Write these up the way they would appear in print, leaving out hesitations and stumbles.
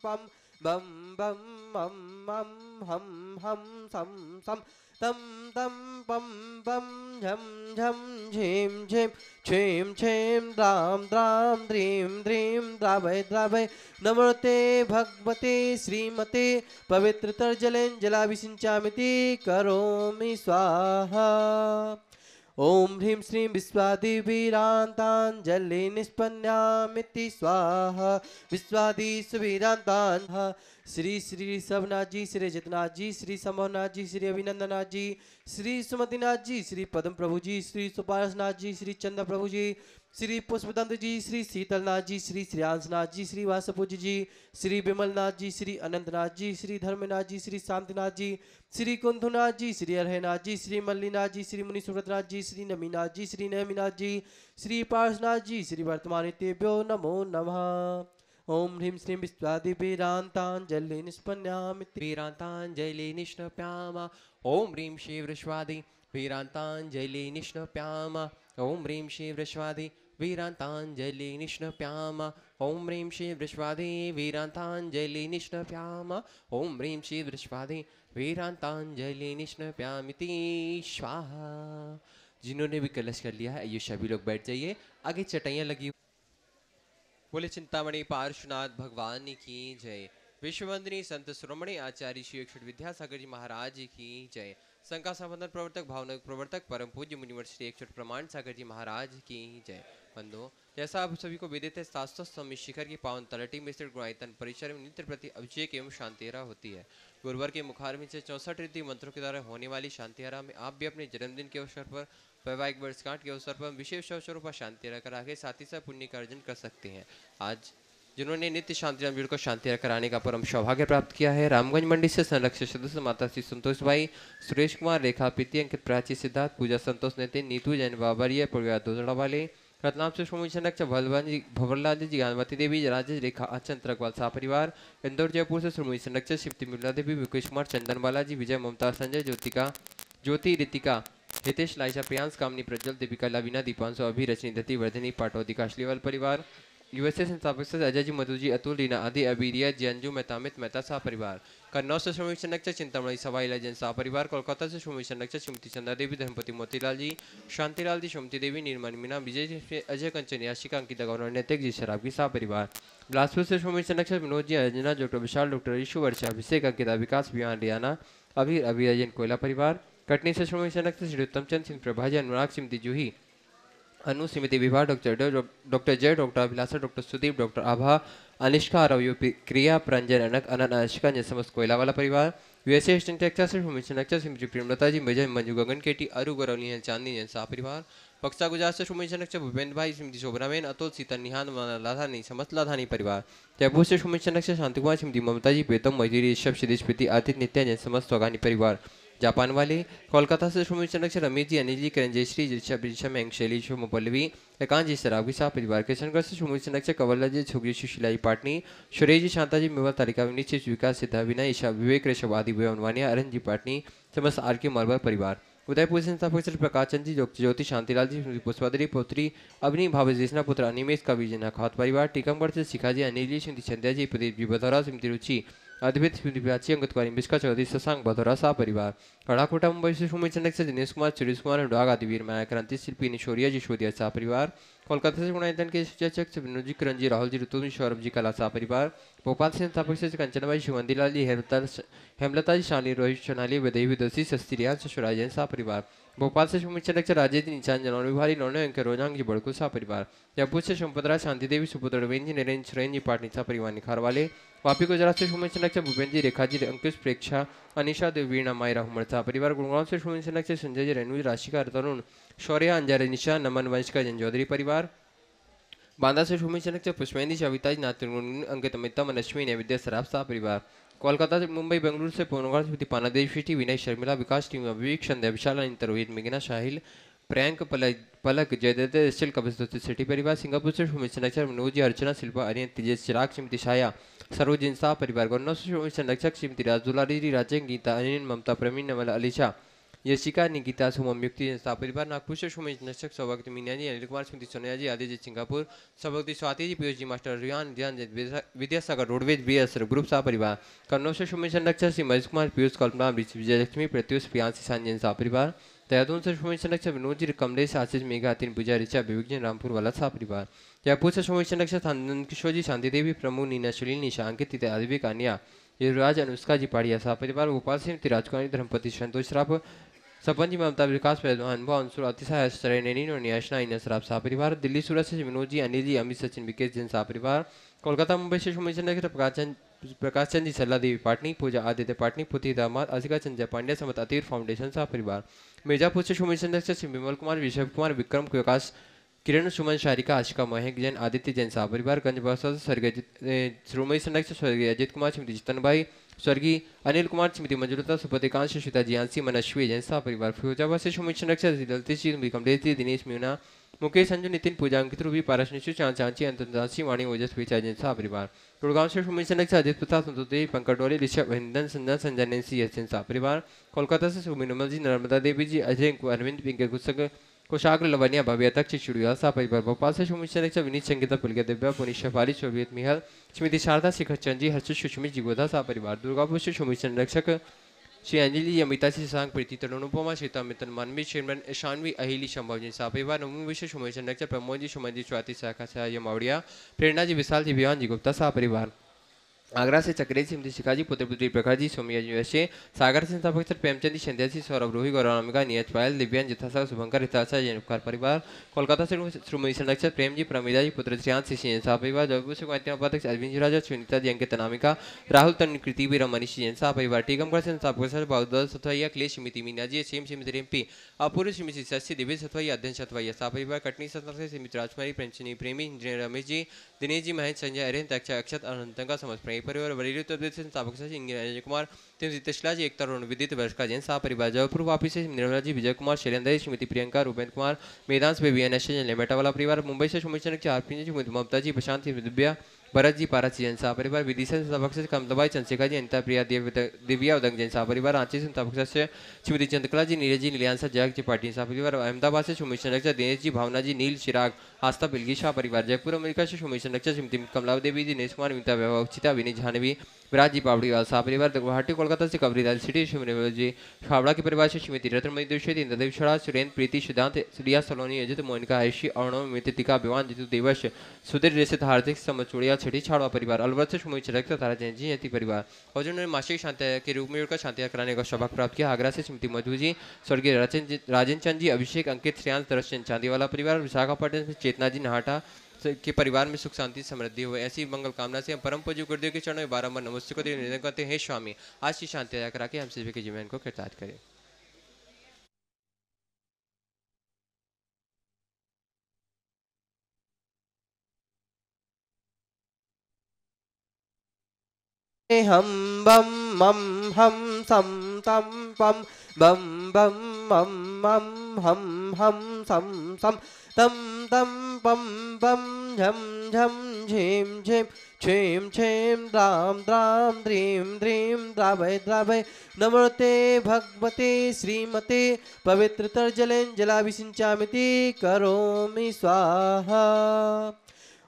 पम बम बम मम मम हम हम सम सम तम तम पम पम झम झम झीम झीम छीम छीम द्राम द्राम द्रीम द्रीम द्रावय द्रावय नमोते भगवते श्रीमते पवित्रतर्जलेञ्जलाभिषिञ्चामिति करोमि स्वाहा। ओम ह्रीं श्रीं विश्वादिवीरान्ताञ्जलि निष्पन्नामिति स्वाहा। विश्वादि सुवीरान्तान् श्री श्री सबनाथ जी, श्री जितनाथ जी, श्री संभवनाथ जी, श्री अभिनंदनाथ जी, श्री सुमतिनाथ जी, श्री पद्म प्रभु जी, श्री सुपारसनाथ जी, श्री चंद्र प्रभु जी, श्री पुष्पदंत जी, श्री शीतलनाथ जी, श्री श्रेयांसनाथ जी, श्री वासपूज जी, श्री विमलनाथ जी, श्री अनंतनाथ जी, श्री धर्मनाथ जी, श्री शांतिनाथ जी, श्री कुंथुनाथ जी, श्री अरहनाथ जी, श्री मल्लीनाथ जी, श्री मुनि सुव्रतनाथ जी, श्री नमीनाथ जी, श्री नयमीनाथ जी, श्री पार्शनाथ जी, श्री वर्तमानितेभ्यो नमो नमः। ओम ह्रीं श्रीं विश्वादिवीरान्ताञ्जलि निष्पन्नामिति वीरान्ताञ्जलि निष्णप्यामा। ओम ह्रीं श्री वृषवादि वीरान्ताञ्जलि निष्णप्यामा। ओम ह्रीं श्री वृषवादि वीरान्ताञ्जलि निष्णप्यामा। ओम ह्रीं श्री वृषवादि वीरान्ताञ्जलि निष्णप्यामा। ओम ह्रीं श्री वृषवादि वीरान्ताञ्जलि निष्णप्यामिति स्वाहा। जिन्होंने भी कलश कर लिया है, आइए सभी लोग बैठ जाइए। आगे चटाइयाँ लगी। बोले चिंतामणि पार्श्वनाथ भगवान की जय। विश्ववंदनी संत शिरोमणि आचार्य श्री अक्षर विद्यासागर जी महाराज की जय। संघ संबंधन प्रवर्तक भावनक प्रवर्तक परम पूज्य मुनिवर श्री अक्षर प्रमाण सागर जी महाराज की जय। बंधु, जैसा आप सभी को विदित है, शास्त्र स्वामी शिखर की पावन तलटी में स्थित गुणायतन परिसर में नित्य प्रति अभिषेक एवं शांतिहारा होती है। गुरुवार के मुखारविंद से 64 रीति मंत्रों के द्वारा होने वाली शांतिहारा में आप भी अपने जन्मदिन के अवसर पर, वैवाहिक वर्षगांठ के अवसर पर विशेष अवसरों पर शांति रखकर आगे साथ ही साथ पुण्य का अर्जन कर सकते हैं। आज जिन्होंने नित्य शांति राम को शांति कराने का परम सौभाग्य प्राप्त किया है, रामगंज मंडी से संरक्षक सदस्य माता श्री संतोष भाई, सुरेश कुमार, रेखा प्रीति, अंकित, प्राची, सिद्धार्थ, पूजा, संतोष, नितिन, नीतू, जैन बाबरिया, परिवार दोजड़ा वाले, रत्नाम से सोमेशनक भवरलाल जी, ज्ञानवती देवी, राजेश, रेखा, अचन, तरकवाल सा परिवार, इंदौर जयपुर से सोमेशनक शिफ्टी मिर्ला देवी, विकेश कुमार, चंदन बालाजी, विजय, ममता, संजय, ज्योति, रितिका, हितेश, लाइजा, प्रियांश, कामनी, प्रज्वल, दीपिका, लवीना, दीपांशु, अभी, रचनी, दत्ती, वर्धनी, पाटौदी, काशलीवाल परिवार, यूएसए संस्थापक से अजय जी, मधु जी, अतुल, रीना आदि, अबीरिया, जंजू, मेहतामित, मेहता सा परिवार, कन्नौज से सोमेशनक चिंतामणि सवाई लजन सा परिवार, कोलकाता से सोमेशनक श्रीमती चंदा देवी, धर्मपति मोतीलाल जी, शांतिलाल जी, सुमति देवी, निर्मल मीना, विजय, अजय कंचन, याशिका, अंकिता गौरव, नैतिक जी, शराब की सा परिवार, बिलासपुर से सोमेशनक विनोद जी, अंजना, डॉक्टर विशाल, डॉक्टर ईशु, वर्षा, अभिषेक, अंकिता, विकास, बिहान, रियाना, अभी अभिराजन, कोयला परिवार, कटनी से सोमेशनक श्री उत्तम चंद सिंह, प्रभाजी, अनुराग, श्रीमती जूही, अनु, श्रीमती विभा, डॉक्टर जय, डॉक्टर अभिलाषा, डॉक्टर सुदीप, डॉक्टर आभा, अनिष्का, रवि, क्रिया, प्रंजन, अनक, अनंत, अनिष्का, समस्त कोयला वाला परिवार, यूएसए श्रीमती प्रेमलता जी, विजय, मंजू, गगन, केटी, अरु, गौरवनी, चांदनी, सा परिवार, बक्सा गुजरात से सोमेशनक भूपेंद्र भाई, श्रीमती शोभनाबेन, अतुल, सीता, निहान, लाधानी, समस्त लाधानी परिवार, जयपुर से सोमेशनक शांति कुमार, श्रीमती ममता जी, प्रीतम, मजूरी, ऋषभ, सिद्धेश, प्रीति, आदित्य, नित्यानंद, समस्त स्वागानी परिवार, जापान वाले, कोलकाता से सोमेशनक रमेश जी, अनिल जी, करण, जयश्री, ऋषभ, में शैली, शुभ, पल्लवी, एकांत जी, शराब की सा परिवार, किशनगढ़ से सोमेशनक कवल्ला जी, छुगरी, सुशीलाई, पाटनी, सुरेश जी, शांता जी, मेवा, तालिका, निश्चित, विकास, सिद्धा, विनय, ईशा, विवेक, ऋषभ आदि, वनवानिया, अरन जी, पाटनी, समस्त आर के मरबर परिवार, उदयपुर से संस्थापक प्रकाश चंद जी, ज्योति, शांतिलाल जी, पुष्पादरी, पुत्री अवनी, भावेशना, पुत्र अनिमेश, कवि जना, खात परिवार, टीकमगढ़ से शिखा जी, अनिल जी, श्रीमती संध्या जी, प्रदीप जी, बधौरा, श्रीमती रुचि, अद्वैत, स्मृति, प्राची, अंगतवारी, मिश्का, चौधरी, शशांक, बधौरा सा परिवार, कड़ाकोटा, मुंबई से सोमेशनक से दिनेश कुमार, सुरेश कुमार, अनुराग आदि, वीर, माया, क्रांति, शिल्पी, निशोरिया जी, शोधिया सा परिवार, कोलकाता से गुणायतन के शिक्षक विनोद जी, करण जी, राहुल जी, ऋतु, सौरभ जी, कला सा परिवार, भोपाल से संस्थापक से कंचनबाई, शिवंदीलाल जी, हेमलता जी, शाली, रोहित, सोनाली, विदेवी, दोषी, सस्तिरियान, ससुराजन सा परिवार, भोपाल से सोमेशनक राजेश, निचान, जनौन विभारी, नौने अंक, रोजांग जी, बड़कू सा परिवार, जयपुर से सोमपदरा, शांति देवी, सुपुत्र रवीन जी, नरेंद्र, सुरेन जी, पाटनी सा परिवार, निखार वाले, वापी गुजरात से सोमेशनक भूपेंद्र जी, रेखा जी, अंकुश, प्रेक्षा, अनिशा, देवीणा, मायरा, हुमर सा परिवार, गुड़गांव से सोमेशनक से संजय जी, रेणु, राशिका, तरुण, शौर्य, अंजार, निशा, नमन, वंश का जन परिवार, बांदा से सोमेशनक पुष्पेंद्र, सविता जी, नाथुन, अंकित, अमिता, मनश्वी, नैवेद्य, सराब सा परिवार, कोलकाता से मुंबई, बेंगलुरु से पूर्णगढ़, स्मृति, पानादेव, सृष्टि, विनय, शर्मिला, विकास टीम, अभिवेक, संध्या, विशाल, अनिता, रोहित, मेघना, साहिल, प्रियंक, पलक, जयदत्त, स्टिल, कपिल, सिटी परिवार, सिंगापुर से सोमेशनक, मनोज, अर्चना, शिल्पा, अरियन, तेजस, चिराग, श्रीमती छाया, सरोजिन सा परिवार, गन्नौर से सोमेशनक, श्रीमती राजदुलारी, राजेंद्र, गीता, अनिल, ममता, प्रवीण, नवल, अलीशा, यशिका निकिता सुमम युक्ति जनता परिवार नागपुर से सुमेश नक्षक सौभाग्य मीना जी अनिल कुमार स्मृति सोनिया जी आदित्य सिंगापुर सौभाग्य स्वाति जी पीयूष जी मास्टर रियान ध्यान विद्यासागर रोडवेज बीएस ग्रुप सा परिवार कन्नौज से सुमेश नक्षक श्री महेश कुमार पीयूष कल्पना विजयलक्ष्मी प्रत्युष प्रियांशी सांजन सा परिवार देहरादून से सुमेश नक्षक विनोद जी कमलेश आशीष मेघा तीन पूजा ऋचा विवेक रामपुर वाला सा परिवार जयपुर से सुमेश नक्षक आनंद किशोर जी शांति देवी प्रमु नीना सुनील निशा अंकित आदिव्य कानिया युवराज अनुष्का जी पाड़िया सा परिवार गोपाल सिंह राजकुमारी धर्मपति संतोष श्राप सपन ममता विकास अनुभव अंशुर अतिशय आश्चर्य नैनी और न्याशना इन सराब सा परिवार दिल्ली सूरत से विनोद जी अनिल जी अमित सचिन विकेश जैन सा परिवार कोलकाता मुंबई से सुमेश नगर प्रकाश चंद जी सल्ला देवी पाटनी पूजा आदित्य पाटनी पुत्री दामाद असिका चंद पांड्या समत अतीर फाउंडेशन सा परिवार मिर्जापुर से सुमेश नगर से विमल कुमार विषय कुमार विक्रम विकास किरण सुमन शारिका आशिका महक जैन आदित्य जैन सा परिवार गंज बसा स्वर्गीय श्रोमणी संरक्षक से स्वर्गीय अजित कुमार श्रीमती जितन भाई स्वर्गीय अनिल कुमार श्रीमती मंजुलता सुपतिकांत श्रीता जियांसी मनस्वी जैन सा परिवार फिरोजाबाद से सुमित संरक्षक दलती जी कमलेश जी दिनेश मीना मुकेश संजू नितिन पूजा अंकित रूबी पारस निशु चांची अंतरदासी वाणी ओजस विचा जैन सा परिवार गुड़गांव से सुमित संरक्षक अजित प्रताप संतोषी पंकज डोले ऋषभ हिंदन संजय संजय नेंसी जैन सा परिवार कोलकाता से सुमी नमल जी नर्मदा देवी जी अजय अरविंद पिंकर गुस्सक कोशाग्र लवनिया भव्य तक चिड़िया सा परिवार भोपाल से सुमित संरक्षक विनीत संगीता पुलकिया दिव्या पुनीत शफाली सोवियत मिहल श्रीमती शारदा शिखर चंद जी हर्षित सुषमित जी गोधा सा परिवार दुर्गापुर से सुमित संरक्षक श्री अंजलि अमिता से सांग प्रीति तरुणुपमा श्रीता मितन मानवी शेरमन शानवी अहिली संभव जी सा परिवार नवमी विश्व सुमित संरक्षक प्रमोद जी सुमन जी स्वाति शाखा से मावड़िया प्रेरणा जी विशाल जी बिहान जी गुप्ता सा परिवार आगरा से चक्रेज सिमती शिकाजी पुत्र पुत्री प्रखर जी सोमिया जी वैश्य सागर से संस्थापक प्रेमचंद संध्या जी सौरभ रोही गौरवामिका नीरज पायल दिव्यांग जिथासा शुभंकर हितासा जैन उपकार परिवार कोलकाता से श्रीमती संरक्षक प्रेम जी प्रमिदा जी पुत्र श्रियांश सिंह सा परिवार जयपुर से उपाध्यक्ष अरविंद जी राजा सुनीता जी अंकित अनामिका राहुल तन कृति वीर मनीष जैन सा परिवार टीकमगढ़ से संस्थापक बाउदल सथवैया क्लेश समिति मीना जी सेम श्रीमती रेम्पी अपूर्व श्रीमती शशि दिव्य सथवैया अध्यक्ष सथवैया सा परिवार कटनी से श्रीमती राजकुमारी प्रेमचंदी प्रेमी इंजीनियर रमेश जी दिनेश जी महेश संजय अरिहंत अक्षत अनंतंगा समझ परिवार वरील संस्थापक इंजीनियर कुमार तशला जी एकता विदित वर्ष का जैन सा परिवार जयपुर वापी से निर्मला जी विजय कुमार शैलेंद्र श्रीमती प्रियंका रूपेंद्र कुमार मेदांश बेबी लेमेटा वाला परिवार मुंबई से सुमित आरपी जी ममता जी प्रशांत दिव्या भरत जी पारस जैन सा परिवार विदिशा संस्थापक से कमलबाई चंद्रशेखर जी अनिता प्रिया दिव्या उदंग जैन सा परिवार रांची से संस्थापक से श्रीमती चंद्रकला जी नीरज जी नीलियांसा जयक जी पाटिल सा परिवार अहमदाबाद से सुमित संरक्षक दिनेश जी भावना जी नील चिराग आस्था पिलगी शाह परिवार जयपुर अमेरिका से सुमित संरक्षक श्रीमती कमला देवी दिनेश कुमार विनीता वैभव विनीत जानवी विराज जी पावड़ी सा परिवार गुवाहाटी कोलकाता से कबरीदार सिटी श्रीमती जी छावड़ा के परिवार से श्रीमती रत्नमयी दोषी इंद्रदेव छड़ा सुरेंद्र प्रीति सिद्धांत रिया सलोनी अजित मोनिका हर्षी अर्णव मितिका विवान जितु देवश सुधीर रेसित हार्दिक समचुड़िया छठी छाड़वा परिवार अलवर से सुमित रक्त तारा जैन जी यति परिवार और जिन्होंने मासिक शांति के रूप में शांतियाँ कराने का सौभाग्य प्राप्त किया आगरा से श्रीमती मधु जी स्वर्गीय राजन चंद जी अभिषेक अंकित श्रेयांश दर्शन चांदीवाला परिवार विशाखापट्टनम से चेतना जी नहाटा के परिवार में सुख शांति समृद्धि हो ऐसी मंगल कामना से हम परम पूज्य गुरुदेव के चरणों में बारंबार नमस्ते को निवेदन करते हैं स्वामी आज की शांति अदा करा के हम सभी के जीवन को कृतार्थ करें। हम बम मम हम सम तम पम बम बम मम मम हम सम सम तम तम पम बम झम झम झेम झेम क्षेम क्षेम द्राम द्राम द्रीम द्रीम द्रावय द्रावय नमोते भगवते श्रीमते पवित्र तर्जलेंजलाभिषिञ्चामिति करोमि स्वाहा।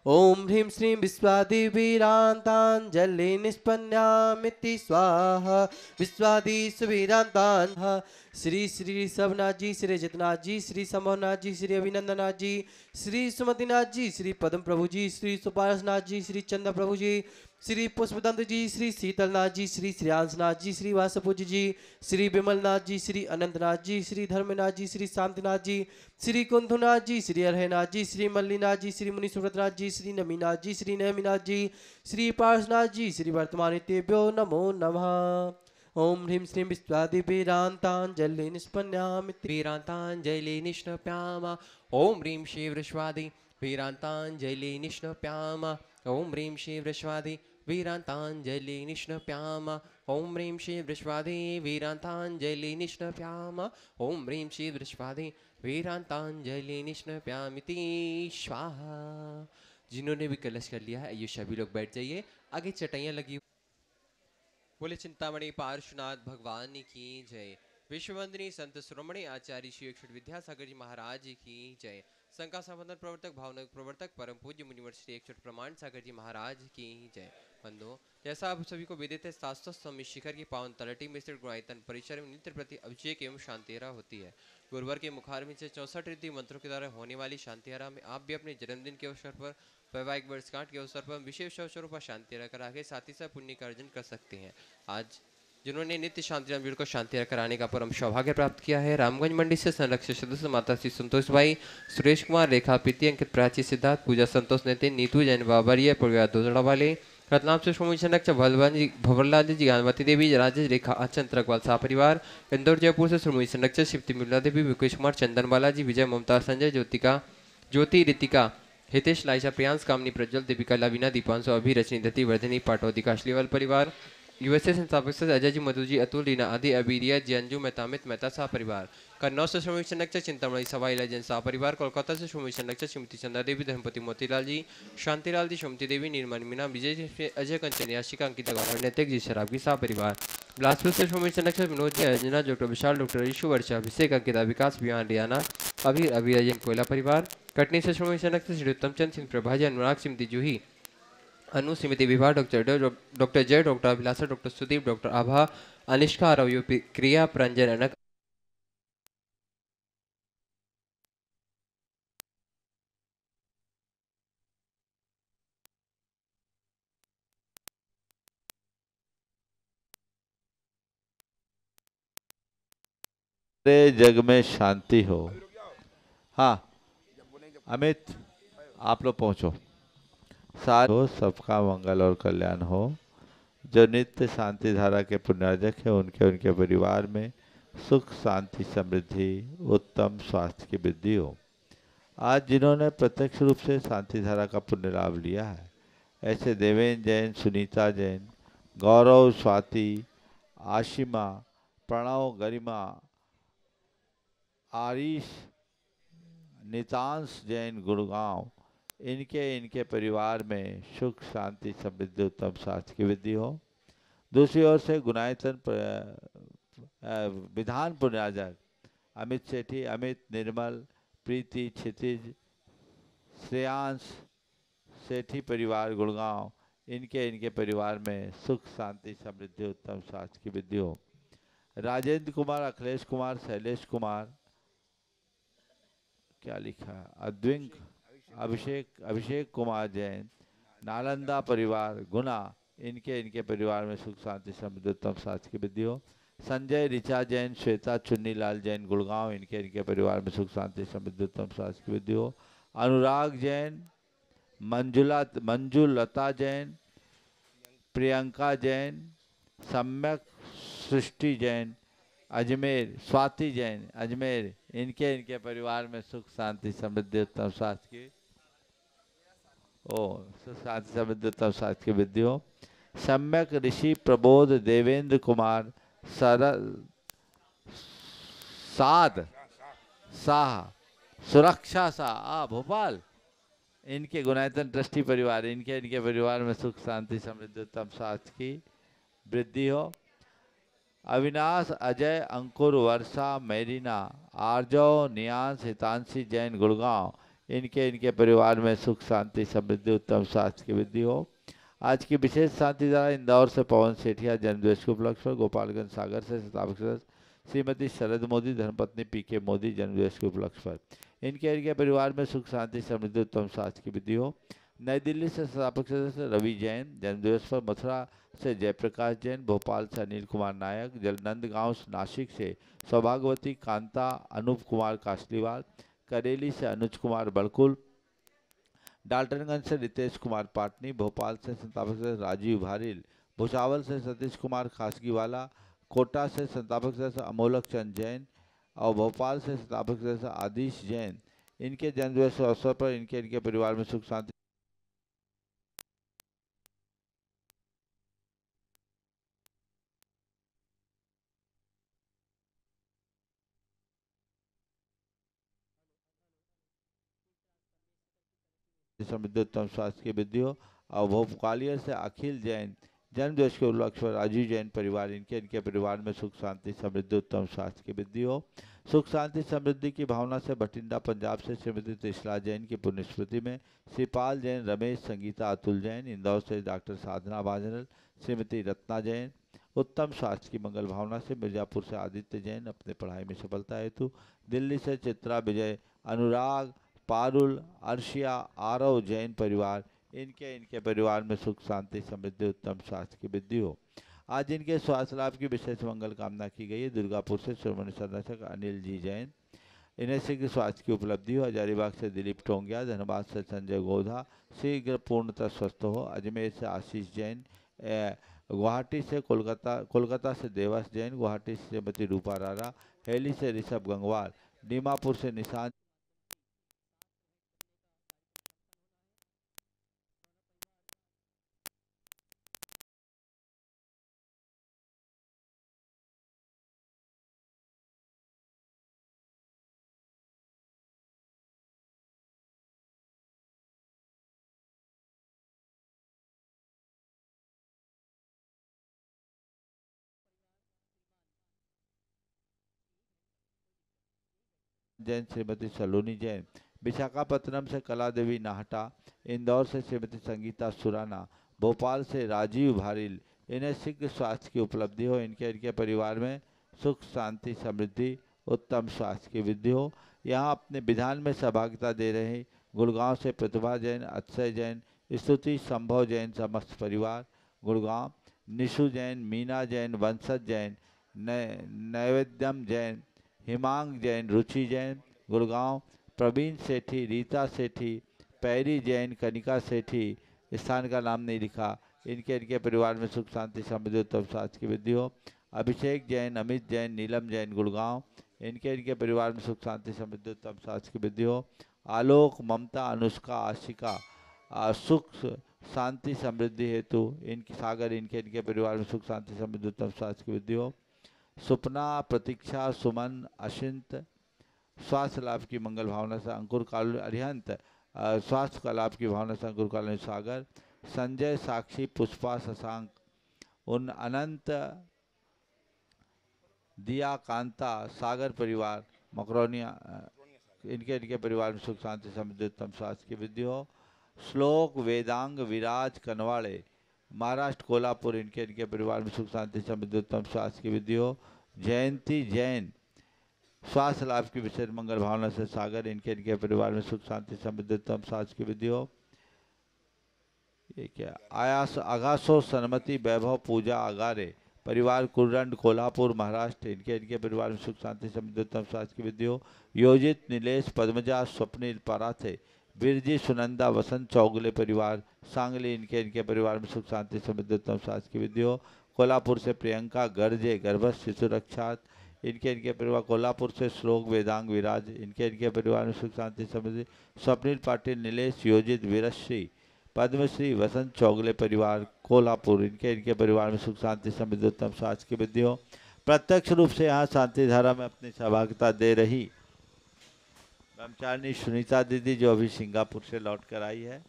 ओम ह्रीं श्रीं विश्वादिवीरान्ताञ्जलि निष्पन्नामिति स्वाहा। विश्वादिवीरान्तान् श्री श्री सबनाथ जी, श्री जितनाथ जी, श्री संभवनाथ जी, श्री अभिनंदनाथ जी, श्री सुमतिनाथ जी, श्री पद्म प्रभु जी, श्री सुपारसनाथ जी, श्री चंद्र प्रभु जी, श्री पुष्पदंत जी, श्री शीतलनाथ जी, श्री श्रेयांशनाथ जी, श्री वासपूज जी, श्री विमलनाथ जी, श्री अनंतनाथ जी, श्री धर्मनाथ जी, श्री शांतिनाथ जी, श्री कुंथुनाथ जी, श्री अर्हनाथ जी, श्री मल्लीनाथ जी, श्री मुनि सुव्रतनाथ जी, श्री नमीनाथ जी, श्री नयमीनाथ जी, श्री पार्शनाथ जी, श्री वर्तमानितेभ्यो नमो नमः। ओम ह्रीं श्रीं विश्वादिवीरान्ताञ्जलि निष्पन्नामिति वीरांतांजलि निष्णप्यामा ओम ह्रीं श्री वृषवादि वीरांतांजलि निष्णप्यामा ओम ह्रीं श्री वृषवादि वीरांतांजलि निष्णप्यामा ओम ह्रीं श्री वृषवादि वीरांतांजलि निष्णप्यामा ओम ह्रीं श्री वृषवादि वीरांतांजलि निष्णप्यामिति स्वाहा। जिन्होंने भी कलश कर लिया है आइए सभी लोग बैठ जाइए, आगे चटाइयाँ लगी। बोले चिंतामणि पार्श्वनाथ भगवान की जय। विश्ववंदनीय संत शिरोमणि आचार्य श्री अक्षर विद्यासागर जी महाराज की जय। संघ का संवर्धन प्रवर्तक भावनगर प्रवर्तक परम पूज्य मुनिवर श्री अक्षर प्रमाण सागर जी महाराज की जय। बंधु, जैसा आप सभी को विदित है, शास्त्र स्वामी शिखर की पावन तलटी में स्थित गुणायतन परिसर में नित्य प्रति अभिषेक एवं शांतिहरा होती है। गुरुवार के मुखार में से 64 रीति मंत्रों के द्वारा होने वाली शांतिहरा में आप भी अपने जन्मदिन के अवसर पर, वैवाहिक वर्षगांठ के अवसर पर विशेष अवसरों पर शांतिहरा करा के साथ ही साथ पुण्य का अर्जन कर सकते हैं। आज जिन्होंने नित्य शांतिराम भीड़ को शांति कराने का परम सौभाग्य प्राप्त किया है, रामगंज मंडी से संरक्षक सदस्य माता श्री संतोष भाई, सुरेश कुमार, रेखा प्रीति, अंकित, प्राची, सिद्धार्थ, पूजा, संतोष, नितिन, नीतू, जैन बाबरिया, परिवार दोदड़ा वाले, रत्नाम से स्वामी संरक्षक भवरलाल जी, ज्ञानवती देवी, राजेश, रेखा, अचंत, रघवाल शाह परिवार, इंदौर जयपुर से स्वामी संरक्षक शिवती मिला देवी, मुकेश कुमार, चंदन बालाजी, विजय, ममता, संजय, ज्योति, रितिका, हितेश, लाइशा, प्रियांश, कामनी, प्रज्वल, दीपिका, लवीना, दीपांशु, अभी, रचनी, दत्ती, वर्धनी, पाटौदी, काशलीवाल परिवार, यूएसए संस्थापक सदस्य अजय जी, मधु जी, अतुल, रीना, आदि, अबीरिया, जंजू, मेहतामित, मेहता शाह परिवार, कन्नौज से श्रोमणी संरक्षक चिंतामणि सवाई लजन शाह परिवार, कोलकाता से श्रोमणी संरक्षक श्रीमती चंदा देवी, धर्मपति मोतीलाल जी, शांतिलाल जी, श्रीमती देवी, निर्मल मीना, विजय जी, अजय कंचन, याशिका, अंकिता गौरव, नैतिक जी, शराबी शाह परिवार, बिलासपुर से श्रोमणी संरक्षक विनोद जी, अंजना, डॉक्टर विशाल, डॉक्टर ईशु, वर्षा, अभिषेक, अंकिता, विकास, बियान, रियाना, अभी, अभिरजन, कोयला परिवार, कटनी से श्रोमणी संरक्षक श्री उत्तम चंद सिंह, प्रभा जी, अनुराग, श्रीमती जूही, अनु, श्रीमती विभा, डॉक्टर जय, डॉक्टर अभिलाषा, डॉक्टर सुदीप, डॉक्टर आभा, अनिष्का, रवि, क्रिया, प्रंजन, अनक, सारे जग में शांति हो। हाँ अमित, आप लोग पहुंचो। सारे हो, सबका मंगल और कल्याण हो। जो नित्य शांति धारा के पुण्यार्जक है, उनके उनके परिवार में सुख, शांति, समृद्धि, उत्तम स्वास्थ्य की वृद्धि हो। आज जिन्होंने प्रत्यक्ष रूप से शांति धारा का पुण्य लाभ लिया है, ऐसे देवेंद्र जैन, सुनीता जैन, गौरव, स्वाति, आशिमा, प्रणव, गरिमा, आरीश, नितांश जैन, गुड़गांव, इनके परिवार में सुख, शांति, समृद्धि, उत्तम स्वास्थ्य की वृद्धि हो। दूसरी ओर से गुणायतन विधान पुण्यार्जक अमित सेठी, अमित, निर्मल, प्रीति, क्षितिज, श्रेयांश सेठी परिवार, गुड़गांव, इनके परिवार में सुख, शांति, समृद्धि, उत्तम स्वास्थ्य की वृद्धि हो। राजेंद्र कुमार, अखिलेश कुमार, शैलेश कुमार, क्या लिखा है, अद्विंक, अभिषेक कुमार जैन, नालंदा परिवार, गुना, इनके परिवार में सुख, शांति, समृद्धि, उत्तम स्वास्थ्य की वृद्धि हो। संजय, ऋचा जैन, श्वेता, चुन्नी लाल जैन, गुड़गांव, इनके परिवार में सुख, शांति, समृद्धि, उत्तम स्वास्थ्य की वृद्धि हो। अनुराग जैन, मंजू लता जैन, प्रियंका जैन, सम्यक सृष्टि जैन, अजमेर, स्वाति जैन, अजमेर, इनके परिवार में सुख, शांति, समृद्धि, उत्तम स्वास्थ्य की सुख, शांति, समृद्धि, उत्तम स्वास्थ्य की वृद्धि हो। सम्यक ऋषि प्रबोध देवेंद्र कुमार, साध शाह, सुरक्षा शाह, भोपाल, इनके गुणायतन ट्रस्टी परिवार, इनके परिवार में सुख, शांति, समृद्धि, उत्तम स्वास्थ्य की वृद्धि हो। अविनाश, अजय, अंकुर, वर्षा, मेरीना, आर्जव, नियांश, हितांशी जैन, गुड़गांव, इनके परिवार में सुख, शांति, समृद्धि, उत्तम स्वास्थ्य की वृद्धि हो। आज की विशेष शांति धारा इंदौर से पवन सेठिया जन्मदिवस के उपलक्ष्य पर, गोपालगंज सागर से संस्थापक सदस्य श्रीमती शरद मोदी, धर्मपत्नी पीके मोदी, जन्मदिवस के उपलक्ष्य पर, इनके परिवार में सुख, शांति, समृद्धि, उत्तम स्वास्थ्य की वृद्धि हो। नई दिल्ली से संस्थापक सदस्य रवि जैन, जन्मदिवस पर, मथुरा से जयप्रकाश जैन, भोपाल से अनिल कुमार नायक, जलनंदगांव नासिक से सौभाग्यवती कांता, अनूप कुमार काशलीवाल, करेली से अनुज कुमार बड़कुल, डाल्टनगंज से रितेश कुमार पाटनी, भोपाल से संस्थापक सदस्य राजीव भारिल, भुसावल से सतीश कुमार खासगीवाला, कोटा से संस्थापक सदस्य अमोलक चंद जैन और भोपाल से संस्थापक सदस्य आदिश जैन, इनके जन्मदिवस के अवसर पर इनके परिवार में सुख, शांति, समृद्धि, उत्तम स्वास्थ्य की वृद्धि हो। और भोपालिया से अखिल जैन, जन्मदिवस के उपलक्ष्य पर राजीव जैन परिवार इनके परिवार में सुख शांति समृद्धि उत्तम स्वास्थ्य की वृद्धि हो। सुख शांति समृद्धि की भावना से बठिंडा पंजाब से श्रीमती त्रिशला जैन की पुण्य स्मृति में श्रीपाल जैन, रमेश, संगीता, अतुल जैन, इंदौर से डॉक्टर साधना बाजनल, श्रीमती रत्ना जैन, उत्तम स्वास्थ्य की मंगल भावना से मिर्जापुर से आदित्य जैन अपने पढ़ाई में सफलता हेतु, दिल्ली से चित्रा विजय, अनुराग, पारुल, अर्शिया, आरव जैन परिवार इनके परिवार में सुख शांति समृद्धि उत्तम स्वास्थ्य की वृद्धि हो। आज इनके स्वास्थ्य लाभ की विशेष मंगल कामना की गई है। दुर्गापुर से शिरोमणि संरक्षक अनिल जी जैन, इन्हें शीघ्र स्वास्थ्य की उपलब्धि हो। हजारीबाग से दिलीप टोंगिया, धनबाद से संजय गोधा शीघ्र पूर्णतः स्वस्थ हो। अजमेर से आशीष जैन, गुवाहाटी से कोलकाता से देवास जैन, गुवाहाटी से श्रीमती रूपा रारा, हेली से ऋषभ गंगवार, दीमापुर से निशांत जैन, श्रीमती सलोनी जैन, विशाखापत्तनम से कला देवी नाहटा, इंदौर से श्रीमती संगीता सुराना, भोपाल से राजीव भारिल, इन्हें शीघ्र स्वास्थ्य की उपलब्धि हो। इनके परिवार में सुख शांति समृद्धि उत्तम स्वास्थ्य की वृद्धि हो। यहाँ अपने विधान में सहभागिता दे रहे गुड़गांव से प्रतिभा जैन, अक्षय जैन, स्तुति, संभव जैन समस्त परिवार गुड़गांव, निशु जैन, मीना जैन, वंशज जैन, नैवेद्यम जैन, हिमांग जैन, रुचि जैन गुड़गांव, प्रवीण सेठी, रीता सेठी, पैरी जैन, कनिका सेठी, स्थान का नाम नहीं लिखा, इनके परिवार में सुख शांति समृद्धि उत्तम स्वास्थ्य की वृद्धि हो। अभिषेक जैन, अमित जैन, नीलम जैन गुड़गांव, इनके परिवार में सुख शांति समृद्धि उत्तम स्वास्थ्य की वृद्धि हो। आलोक, ममता, अनुष्का, आशिका सुख शांति समृद्धि हेतु इनकी सागर इनके परिवार में सुख शांति समृद्धि उत्तम स्वास्थ्य की वृद्धि हो। सुपना, प्रतीक्षा, सुमन, अशिंत स्वास्थ्य लाभ की मंगल भावना से अंकुर काल अरिहंत स्वास्थ्य का लाभ की भावना से अंकुर काल सागर, संजय, साक्षी, पुष्पा, शशांक, उन अनंत, दिया, कांता, सागर परिवार मकरोनिया इनके परिवार में सुख शांति समृद्धि उत्तम स्वास्थ्य की वृद्धि हो। श्लोक, वेदांग, विराज, कनवाड़े महाराष्ट्र कोल्हापुर इनके परिवार में सुख शांति समृद्धि उत्तम स्वास्थ्य की वृद्धि हो। जयंती जैन स्वास्थ्य लाभ की विशेष मंगल भावना से सागर इनके परिवार में सुख शांति समृद्धि उत्तम स्वास्थ्य की वृद्धि हो। ये क्या आयास आगासो सन्मति वैभव पूजा अगारे परिवार कुरंड कोल्हापुर महाराष्ट्र इनके परिवार में सुख शांति समृद्धि उत्तम स्वास्थ्य की वृद्धि हो। योजित, नीलेश, पद्मजा, स्वप्निल, पराथे, बिरजी, सुनंदा, वसंत चौगले परिवार सांगली इनके परिवार में सुख शांति समृद्धि उत्तम स्वास्थ्य की वृद्धि हो। कोल्हापुर से प्रियंका, गर्जे, गर्भस्थ शिशु रक्षात इनके परिवार, कोल्हापुर से श्लोक, वेदांग, विराज इनके परिवार में सुख शांति समृद्धि। स्वप्निल पाटिल, नीलेश, योजित, वीरश्री, पद्मश्री, वसंत चौगले परिवार कोल्हापुर इनके परिवार में सुख शांति समृद्धि उत्तम स्वास्थ्य की वृद्धि हो। प्रत्यक्ष रूप से यहाँ शांति धारा में अपनी सहभागिता दे रही ब्रह्मचारिणी सुनीता दीदी जो अभी सिंगापुर से लौट कर आई है,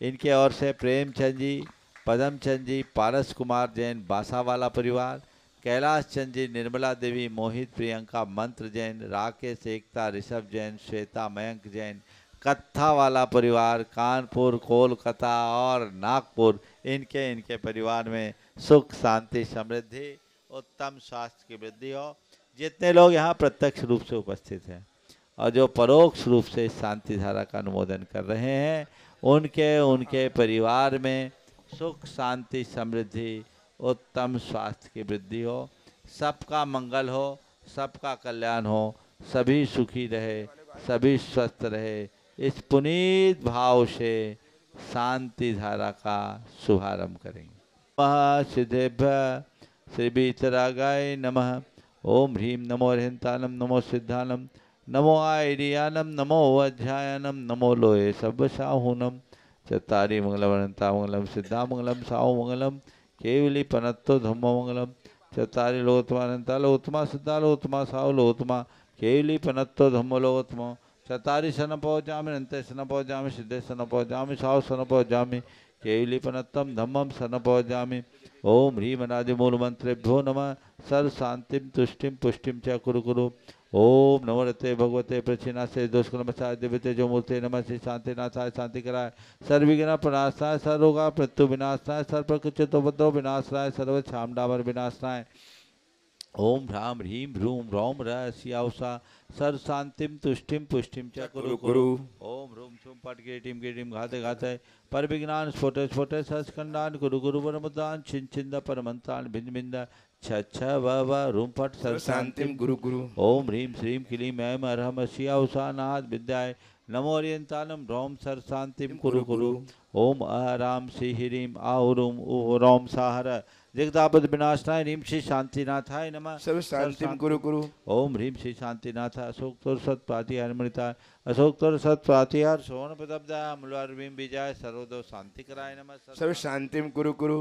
इनके ओर से प्रेमचंद जी, पदमचंद जी, पारस कुमार जैन बासावाला परिवार, कैलाश चंद जी, निर्मला देवी, मोहित, प्रियंका, मंत्र जैन, राकेश, एकता, ऋषभ जैन, श्वेता, मयंक जैन, कत्था वाला परिवार कानपुर, कोलकाता और नागपुर इनके परिवार में सुख शांति समृद्धि उत्तम स्वास्थ्य की वृद्धि हो। जितने लोग यहाँ प्रत्यक्ष रूप से उपस्थित हैं और जो परोक्ष रूप से शांति धारा का अनुमोदन कर रहे हैं उनके परिवार में सुख शांति समृद्धि उत्तम स्वास्थ्य की वृद्धि हो। सबका मंगल हो, सबका कल्याण हो, सभी सुखी रहे, सभी स्वस्थ रहे, इस पुनीत भाव से शांति धारा का शुभारंभ करेंगे। सिद्धेभ्य श्री बीतरागाय नमः। ओम ह्रीं नमो अर्हंतानम, नमो सिद्धानम, नमो आयरियानम, नमो अध्यायनम, नमो लोये सब्बसाहूनम। चत्तारि मंगलम मंगलम सिद्धा मंगलम साहु मंगलम केवली पनत्तो धम्मो मंगलम। चत्तारि लोकत्मा लोकत्मा सिद्धा लोकत्मा साहु लोकत्मा केवली पनत्तो धम्मो लोकत्मा। चत्तारि सन पहुँचामी, अंते सन पहुँचामी, सिद्धे सन पहुँचामी, साहु सन पहुँचामी केवलीपनत्तं धम्मं शरणपवजामि। ओम ह्रीं अनादि मूल मंत्रेभ्यो नमः। सर्व शांतिम तुष्टिम पुष्टिम च कुरु कुरु। ओम नमो रते भगवते प्रचिनाशे दोषकुलमसाय दिव्यते जो मूर्ते नमः। श्री शांतिनाथाय शांति कराय सर्वविघ्न प्रणाशाय सर्वरोगा मृत्यु विनाशाय सर्वप्रकृतितोपद्रव विनाशाय सर्व छामडामर विनाशाय। ओम ह्रां ह्रीं भ्रूं रौं रस्याउषा सर्व शांतिम तुष्टिम पुष्टिम च कुरु कुरु। ओम ह्रूं छुं पट गिरीटिम गिरीटिम घाते घाते पर विज्ञान स्फोटे स्फोटे सस्कंदान गुरु गुरु वरमुदान छिन छिंद परमंतान भिन्न भिन्न छ व रूम पट सर्व शांतिम गुरु गुरु। ओम ह्रीं श्रीं क्लीं ऐं अरहम श्याउषा नाथ विद्याय नमो ओरियंतालम रौम सर शांतिम कुरु कुरु। ओम अहराम श्री ह्रीं आहुरुम रौम साहर जगदापद विनाशनाय ह्रीं श्री शांतिनाथाय नमः। सर्व शांतिम गुरु गुरु। ओम ह्रीं श्री शांतिनाथ अशोक तोर सत प्रातिहार मृता अशोक तोर सत प्रातिहार सोन प्रदब्दा अमलवार भीम विजय सर्वदो शांति कराय नमः। सर्व शांतिम गुरु गुरु।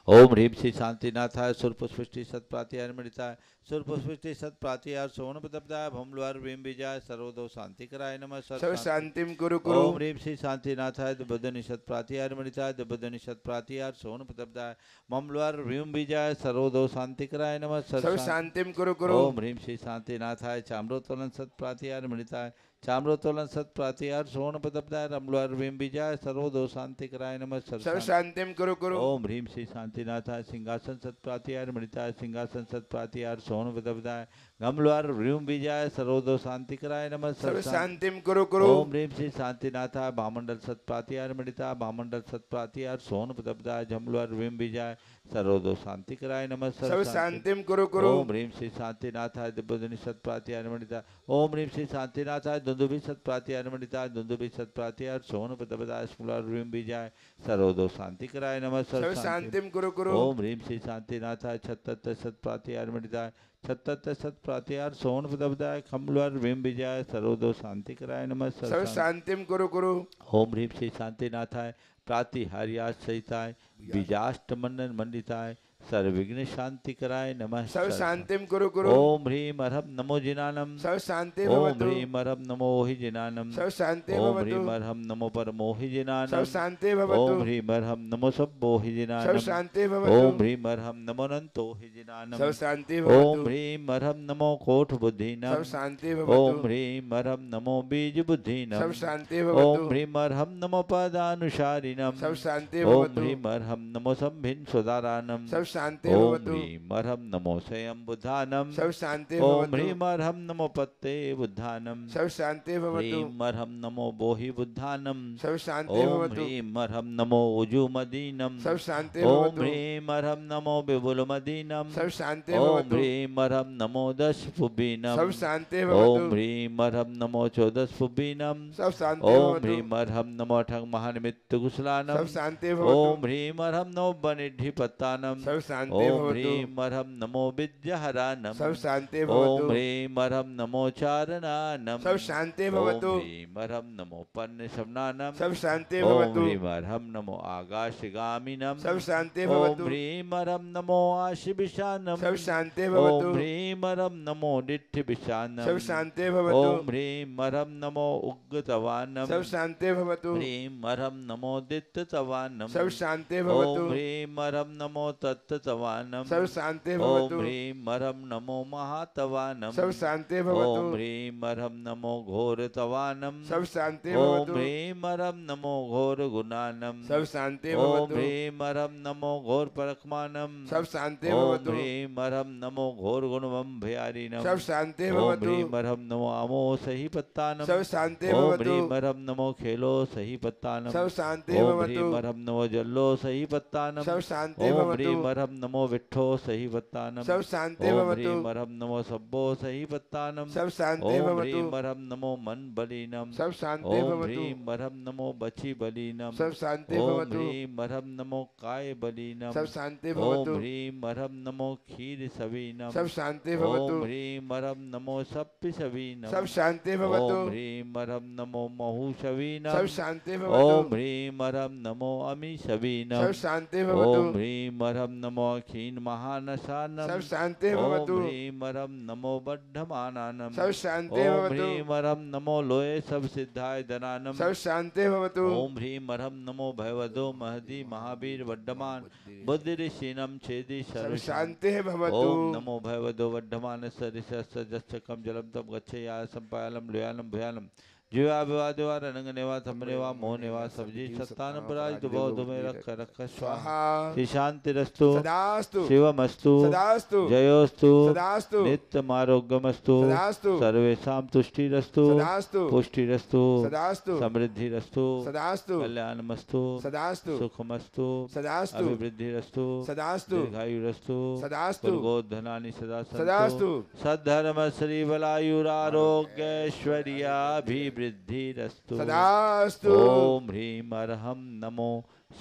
ओम ह्रीं श्री शांतिनाथाय सुरपुष्टि सत प्रातिहार मृताय सुरपुष्टि सत प्रातिहार सोन प्रदब्दाय भमलवार भीम विजय सर्वदो शांति कराय नमः। सर्व शांतिम गुरु गुरु। ओम ह्रीं श्री शांतिनाथाय दुबदनि सत प्रातिहार मृताय दुबदनि सत प्रातिहार सोन प्रदब्दाय ममलवार भीम विजय सर्वदो शांति कराय नमः। सर्व शांतिम गुरु गुरु। ओम ह्रीं श्री शांतिनाथाय चाम्रोत्तोलन सत प्रातिहार मृताय चाम्रोत्तोलन सत प्रातिहार सोन प्रदब्दाय रमलवार भीम विजय सर्वदो शांति कराय नमः। सर्व शांतिम गुरु गुरु। ओम ह्रीं श्री शांतिनाथाय सिंहासन सत प्रातिहार मृताय सिंहासन सत प्रातिहार सोन प्रदब्दाय गमलवार भीम विजय सर्वदो शांति कराय नमः। सर्व शांतिम गुरु गुरु। ओम ह्रीं श्री शांतिनाथाय भामंडल सत प्रातिहार मृताय भामंडल सत प्रातिहार सोन प्रदब्दाय झमलवार भीम विजय सर्वदो शांति कराय नमः। सर्व शांतिम गुरु गुरु। ओम ह्रीं श्री शांतिनाथाय दिव्यधनि सत प्रातिहार मृताय ओम ह्रीं श्री शांतिनाथाय दुंदुभि सत प्रातिहार मृताय दुंदुभि सत प्रातिहार सोन प्रदब्दाय स्मलवार भीम विजय सर्वदो शांति कराय नमः। सर्व शांतिम गुरु गुरु। ओम ह्रीं श्री शांतिनाथाय छत्तर सत प्रातिहार मृताय छत्तर सत प्रातिहार सोन प्रदब्दाय खमलवार भीम विजय सर्वदो शांति कराय नमः। सर्व शांतिम गुरु गुरु। ओम ह्रीं श्री शांतिनाथाय प्रातिहार्यास सहिताय बीजाष्ट मंडन मंडिताय सर्वविघ्न शांति कराय नमः। सर्व शांतिम गुरु गुरु। ओम ह्रीं अरहम नमो जिनानम सर्व शांति ओम भवतु। ह्रीं अरहम नमो हि जिनानम सर्व शांति ओम भवतु। ह्रीं अरहम नमो परमो हि सर्व जिनानम शांति भवतु। ओम ह्रीं अरहम नमो सब्बो हि सर्व जिनानम शांति ओम भवतु। ह्रीं अरहम नमो अनंतो हि जिनानम सर्व शांति ओम भवतु। ह्रीं अरहम नमो कोट सर्व बुद्धिनम शांति ओम भवतु। ह्रीं अरहम नमो बीज सर्व बुद्धिनम शांति ओम भवतु। ह्रीं अरहम नमो पदानुसारिणम सर्व शांति ओम भवतु। ह्रीं अरहम नमो संभिन सुदारानम सर्व शांति ओम भवतु। ह्रीं अरहम नमो स्वयं बुद्धानम सर्व शांति ओम भवतु। ह्रीं अरहम नमो पत्ते बुद्धानम सर्व शांति भवतु। ह्रीं अरहम नमो बोहि बुद्धानम सर्व शांति ओम भवतु। ह्रीं अरहम नमो उजुमदीनम सर्व शांति ओम भवतु। ह्रीं अरहम नमो विपुलमदीनम सर्व शांति ओम भवतु। ह्रीं अरहम नमो दश फुबीनम सर्व शांति ओम भवतु। ह्रीं अरहम नमो चौदश फुबीनम सर्व शांति ओम भवतु। ह्रीं अरहम नमो अठंग महानिमित्त सर्व कुशलानम शांति भवतु। ओम ह्रीं अरहम नमो बनिढ्ढिपत्तानम सर्व शांति ओम भवतु। ह्रीं अरहम नमो विद्याहरानम सर्व शांति ओम भवतु। ह्रीं अरहम नमो चारणानम सर्व शांति ओम भवतु। ह्रीं अरहम नमो पन्न शमनानम सर्व शांति ओम भवतु। ह्रीं अरहम नमो आकाशगामिनम सर्व शांति ओम भवतु। ह्रीं अरहम नमो आशिविशानम सर्व शांति ओम भवतु। ह्रीं अरहम नमो डिठ्ठिविशानम सर्व शांति भवतु। ओम ह्रीं अरहम नमो उग्गतवानम सर्व शांति भवतु। ह्रीं अरहम नमो दित्ततवानम सर्व शांति ओम भवतु। ह्रीं अरहम नमो तत्ततवानम सर्व शांति ओम भवतु। ह्रीं अरहम नमो महातवानम सर्व शांति ओम भवतु। ह्रीं अरहम नमो घोरतवानम सर्व शांति ओम भवतु। ह्रीं अरहम नमो घोर गुणानम सर्व शांति ओम भवतु। ह्रीं अरहम नमो घोर परखमानम सर्व शांति ओम भवतु। ह्रीं अरहम नमो घोर गुणवम भयारिणम सर्व शांति ओम भवतु। ह्रीं अरहम नमो अमो सही पत्तानम सर्व शांति ओम भवतु। ह्रीं अरहम नमो खेलो सही पत्तानम सर्व शांति ओम भवतु। ह्रीं अरहम नमो जल्लो सही पत्तानम सर्व शांति ओम भवतु। ह्रीं अरहम नमो विट्ठो सही पत्तानम सर्व शांति ओम भवतु। ह्रीं अरहम नमो सब्बो सही पत्तानम सर्व शांति ओम भवतु। ह्रीं अरहम नमो मन बलीनम सर्व शांति ओम भवतु। ह्रीं अरहम नमो बची बलीनम सर्व शांति ओम भवतु। ह्रीं अरहम नमो काय बलीनम सर्व शांति ओम भवतु। ह्रीं अरहम नमो खीर सवीनम सर्व शांति ओम भवतु। ह्रीं अरहम नमो सप्पि सवीनम सर्व शांति भवतु। ओम ह्रीं अरहम नमो महु सवीनम सर्व शांति ओम भवतु। ह्रीं अरहम नमो अमी सवीनम सर्व शांति ओम भवतु। ह्रीं अरहम नमो नमो क्षीण महानशानम सब शांति ओम भवतु ह्रीं वरम नमो बद्धमानानम सब शांति ओम भवतु ह्रीं वरम नमो लोये सब सिद्धाय धनानम सब शांति भवतु ओम ह्रीं वरम नमो भयवदो महदी महावीर वड्डमान बुद्धिशीनम छेदी सब सर्व शांति भवतु ओम नमो भयवदो वर्धमान सरिषम जलम तम गच्छेया संपायालम लोयालम भयालम जीवा विवादेवा रनंगनेवा थमनेवा मोहनेवा सब्जी सत्तान पराज दुभो दुमे रख रख स्वाहा श्री शांति रस्तु सदास्तु शिवमस्तु सदास्तु जयोस्तु सदास्तु नित्यम आरोग्यमस्तु सदास्तु सर्वेषां तुष्टिरस्तु सदास्तु पुष्टिरस्तु सदास्तु समृद्धिरस्तु सदास्तु कल्याणमस्तु सदास्तु सुखमस्तु सदास्तु अभिवृद्धिरस्तु सदास्तु दीर्घायुरस्तु सदास्तु पुर्गोधनानि सदा सदास्तु सन्तु सद्धर्म श्री बलायुरारोग्यैश्वर्याभिवृद्धिरस्तु सदास्तु ओम ह्रीं अर्हं नमो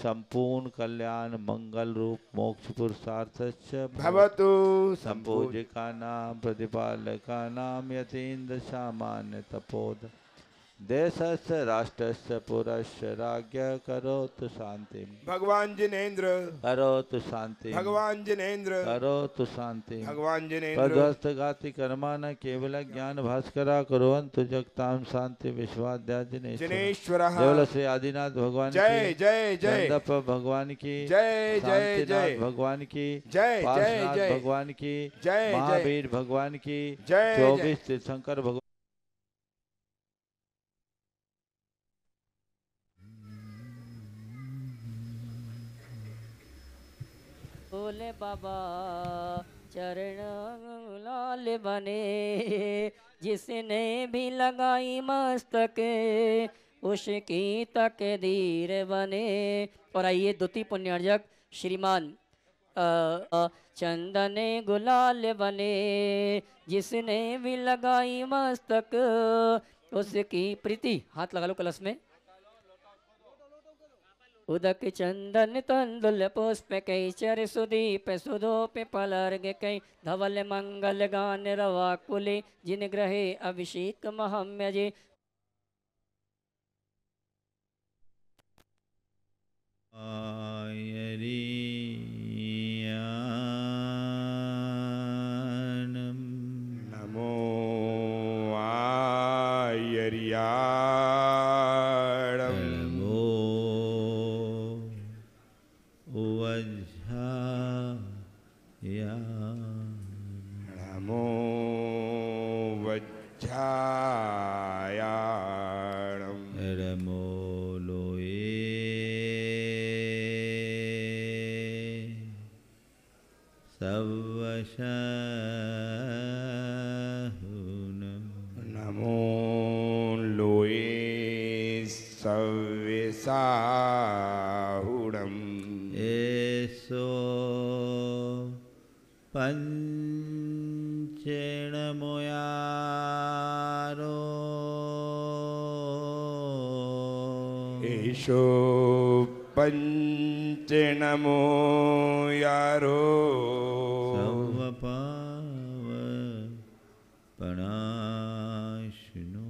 संपूर्ण कल्याण मंगल रूप मोक्ष पुरुषार्थस्य भवतु संपूजिकानां प्रतिपालकानां यतीन्द्र सामान्य तपोद देशस्य राष्ट्रस्य पुरस्य राज्ञ करोतु शांतिं भगवान जिनेन्द्र करोतु शांतिं भगवान जिनेन्द्र करोतु शांतिं भगवान जिनेन्द्र प्रध्वस्त गाति कर्माण केवल ज्ञान भास्करा कुर्वन्तु जगतां शांति विश्वाद्या जिनेश्वरः केवल श्री आदिनाथ भगवान जय की जय जय चंदप भगवान की जय जय शांतिनाथ जय भगवान की जय जय पार्श्वनाथ जय भगवान की जय महावीर भगवान की जय 24 तीर्थंकर भगवान बोले बाबा चरण लाल बने जिसने भी लगाई मस्तक उसकी तकदीर बने। और आइए द्वितीय पुण्यार्जक श्रीमान चंदन गुलाल बने जिसने भी लगाई मस्तक उसकी प्रीति। हाथ लगा लो कलश में। उदक चंदन तंदुल पुष्प कई चर सुदीप सुदोप पलर्ग कई धवल मंगल गान रवा कुले जिन ग्रहे अभिषेक महम्यजे। नमो आयरियाणम् नमो वज्झायाणम् नमो लोये सवशहुनम् नमो लोये सव्यसाहुणम् एषो पंचेणमुयारो एषो पञ्चनमो यारो सर्वपावपणाशिनो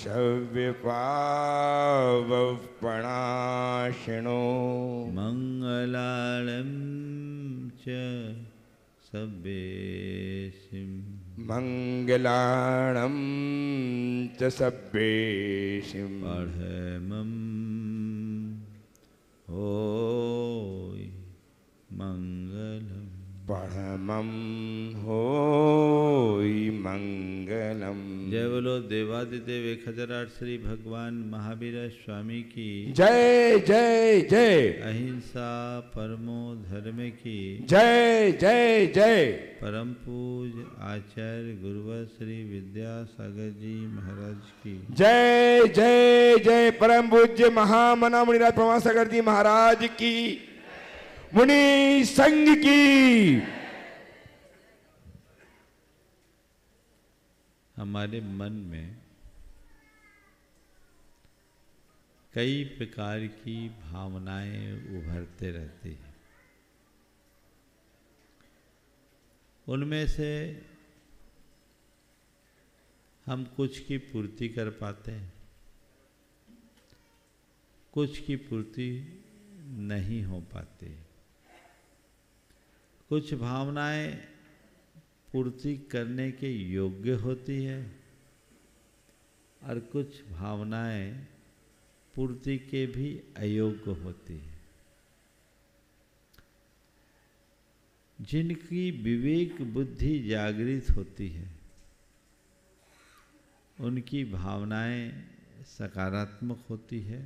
शव्यपावपणाशिनो मङ्गलालं च सब्बेसिं मङ्गलाणं च सब्बेशिं पढमं होय मङ्गलम् परमं होय मंगलम। जय बोलो देवादिदेव 1008 श्री भगवान महावीर स्वामी की जय जय जय। अहिंसा परमो धर्म की जय जय जय। परम पूज आचार्य गुरुवर श्री विद्यासागर जी महाराज की जय जय जय। परम पूज्य महामना मुनिराज प्रमासागर जी महाराज की, मुनि संघ की। हमारे मन में कई प्रकार की भावनाएं उभरते रहती हैं। उनमें से हम कुछ की पूर्ति कर पाते हैं, कुछ की पूर्ति नहीं हो पाती। कुछ भावनाएं पूर्ति करने के योग्य होती है और कुछ भावनाएं पूर्ति के भी अयोग्य होती है। जिनकी विवेक बुद्धि जागृत होती है उनकी भावनाएं सकारात्मक होती है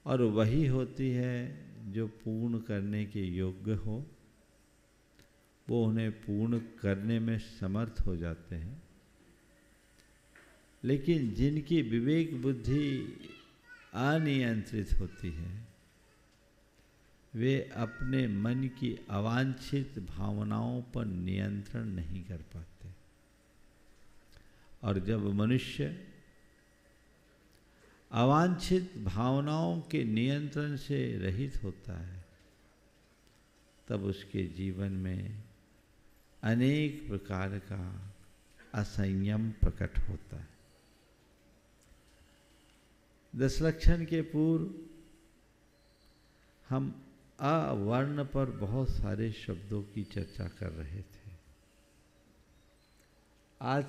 और वही होती है जो पूर्ण करने के योग्य हो, वो उन्हें पूर्ण करने में समर्थ हो जाते हैं। लेकिन जिनकी विवेक बुद्धि अनियंत्रित होती है वे अपने मन की अवांछित भावनाओं पर नियंत्रण नहीं कर पाते। और जब मनुष्य अवांछित भावनाओं के नियंत्रण से रहित होता है तब उसके जीवन में अनेक प्रकार का असंयम प्रकट होता है। 10 लक्षण के पूर्व हम अवर्ण पर बहुत सारे शब्दों की चर्चा कर रहे थे। आज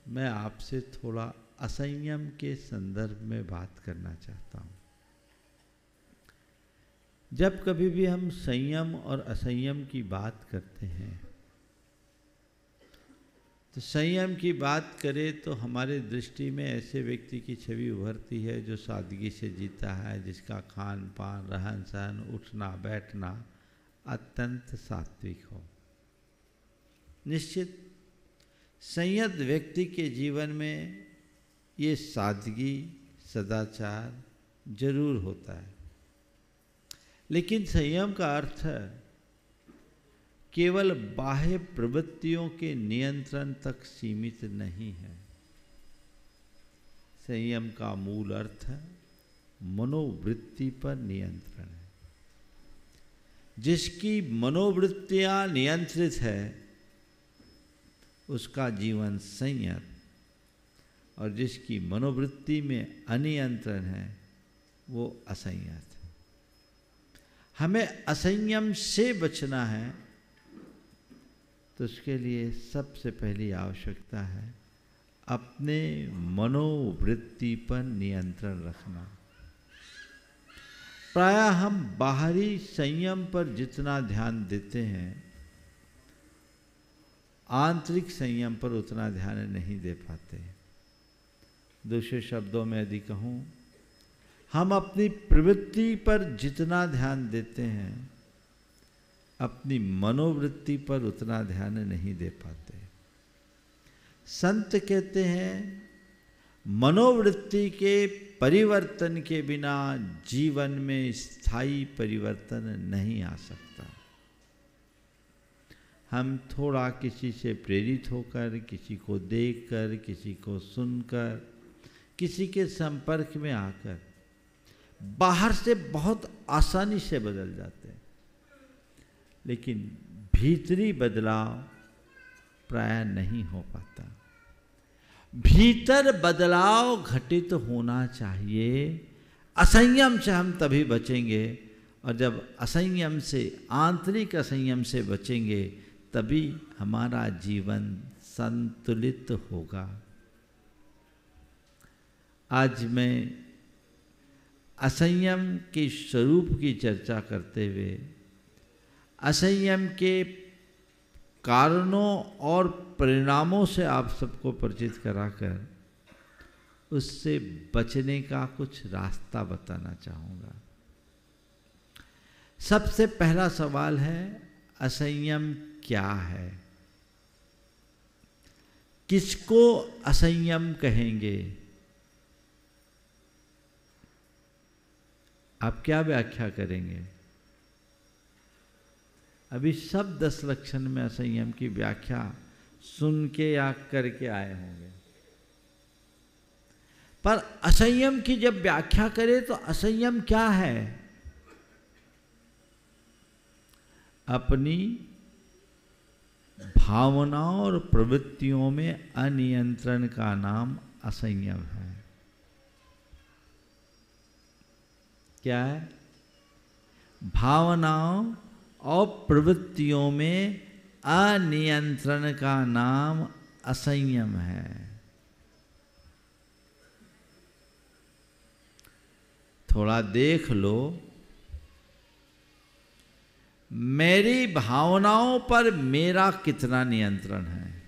मैं आपसे थोड़ा असंयम के संदर्भ में बात करना चाहता हूँ। जब कभी भी हम संयम और असंयम की बात करते हैं तो संयम की बात करें तो हमारे दृष्टि में ऐसे व्यक्ति की छवि उभरती है जो सादगी से जीता है, जिसका खान पान रहन सहन उठना बैठना अत्यंत सात्विक हो। निश्चित संयत व्यक्ति के जीवन में ये सादगी सदाचार जरूर होता है, लेकिन संयम का अर्थ केवल बाह्य प्रवृत्तियों के नियंत्रण तक सीमित नहीं है। संयम का मूल अर्थ मनोवृत्ति पर नियंत्रण है। जिसकी मनोवृत्तियां नियंत्रित है उसका जीवन संयत, और जिसकी मनोवृत्ति में अनियंत्रण है वो असंयत है। हमें असंयम से बचना है तो उसके लिए सबसे पहली आवश्यकता है अपने मनोवृत्ति पर नियंत्रण रखना। प्रायः हम बाहरी संयम पर जितना ध्यान देते हैं आंतरिक संयम पर उतना ध्यान नहीं दे पाते। दूसरे शब्दों में यदि कहूँ, हम अपनी प्रवृत्ति पर जितना ध्यान देते हैं अपनी मनोवृत्ति पर उतना ध्यान नहीं दे पाते। संत कहते हैं मनोवृत्ति के परिवर्तन के बिना जीवन में स्थायी परिवर्तन नहीं आ सकता। हम थोड़ा किसी से प्रेरित होकर, किसी को देखकर, किसी को सुनकर, किसी के संपर्क में आकर बाहर से बहुत आसानी से बदल जाते हैं, लेकिन भीतरी बदलाव प्राय नहीं हो पाता। भीतर बदलाव घटित होना चाहिए। असंयम से हम तभी बचेंगे, और जब असंयम से, आंतरिक असंयम से बचेंगे तभी हमारा जीवन संतुलित होगा। आज मैं असंयम के स्वरूप की चर्चा करते हुए असंयम के कारणों और परिणामों से आप सबको परिचित कराकर उससे बचने का कुछ रास्ता बताना चाहूँगा। सबसे पहला सवाल है, असंयम क्या है? किसको असंयम कहेंगे? आप क्या व्याख्या करेंगे? अभी सब 10 लक्षण में असंयम की व्याख्या सुन के या करके आए होंगे, पर असंयम की जब व्याख्या करें तो असंयम क्या है? अपनी भावनाओं और प्रवृत्तियों में अनियंत्रण का नाम असंयम है। क्या है? भावनाओं और प्रवृत्तियों में अनियंत्रण का नाम असंयम है। थोड़ा देख लो, मेरी भावनाओं पर मेरा कितना नियंत्रण है,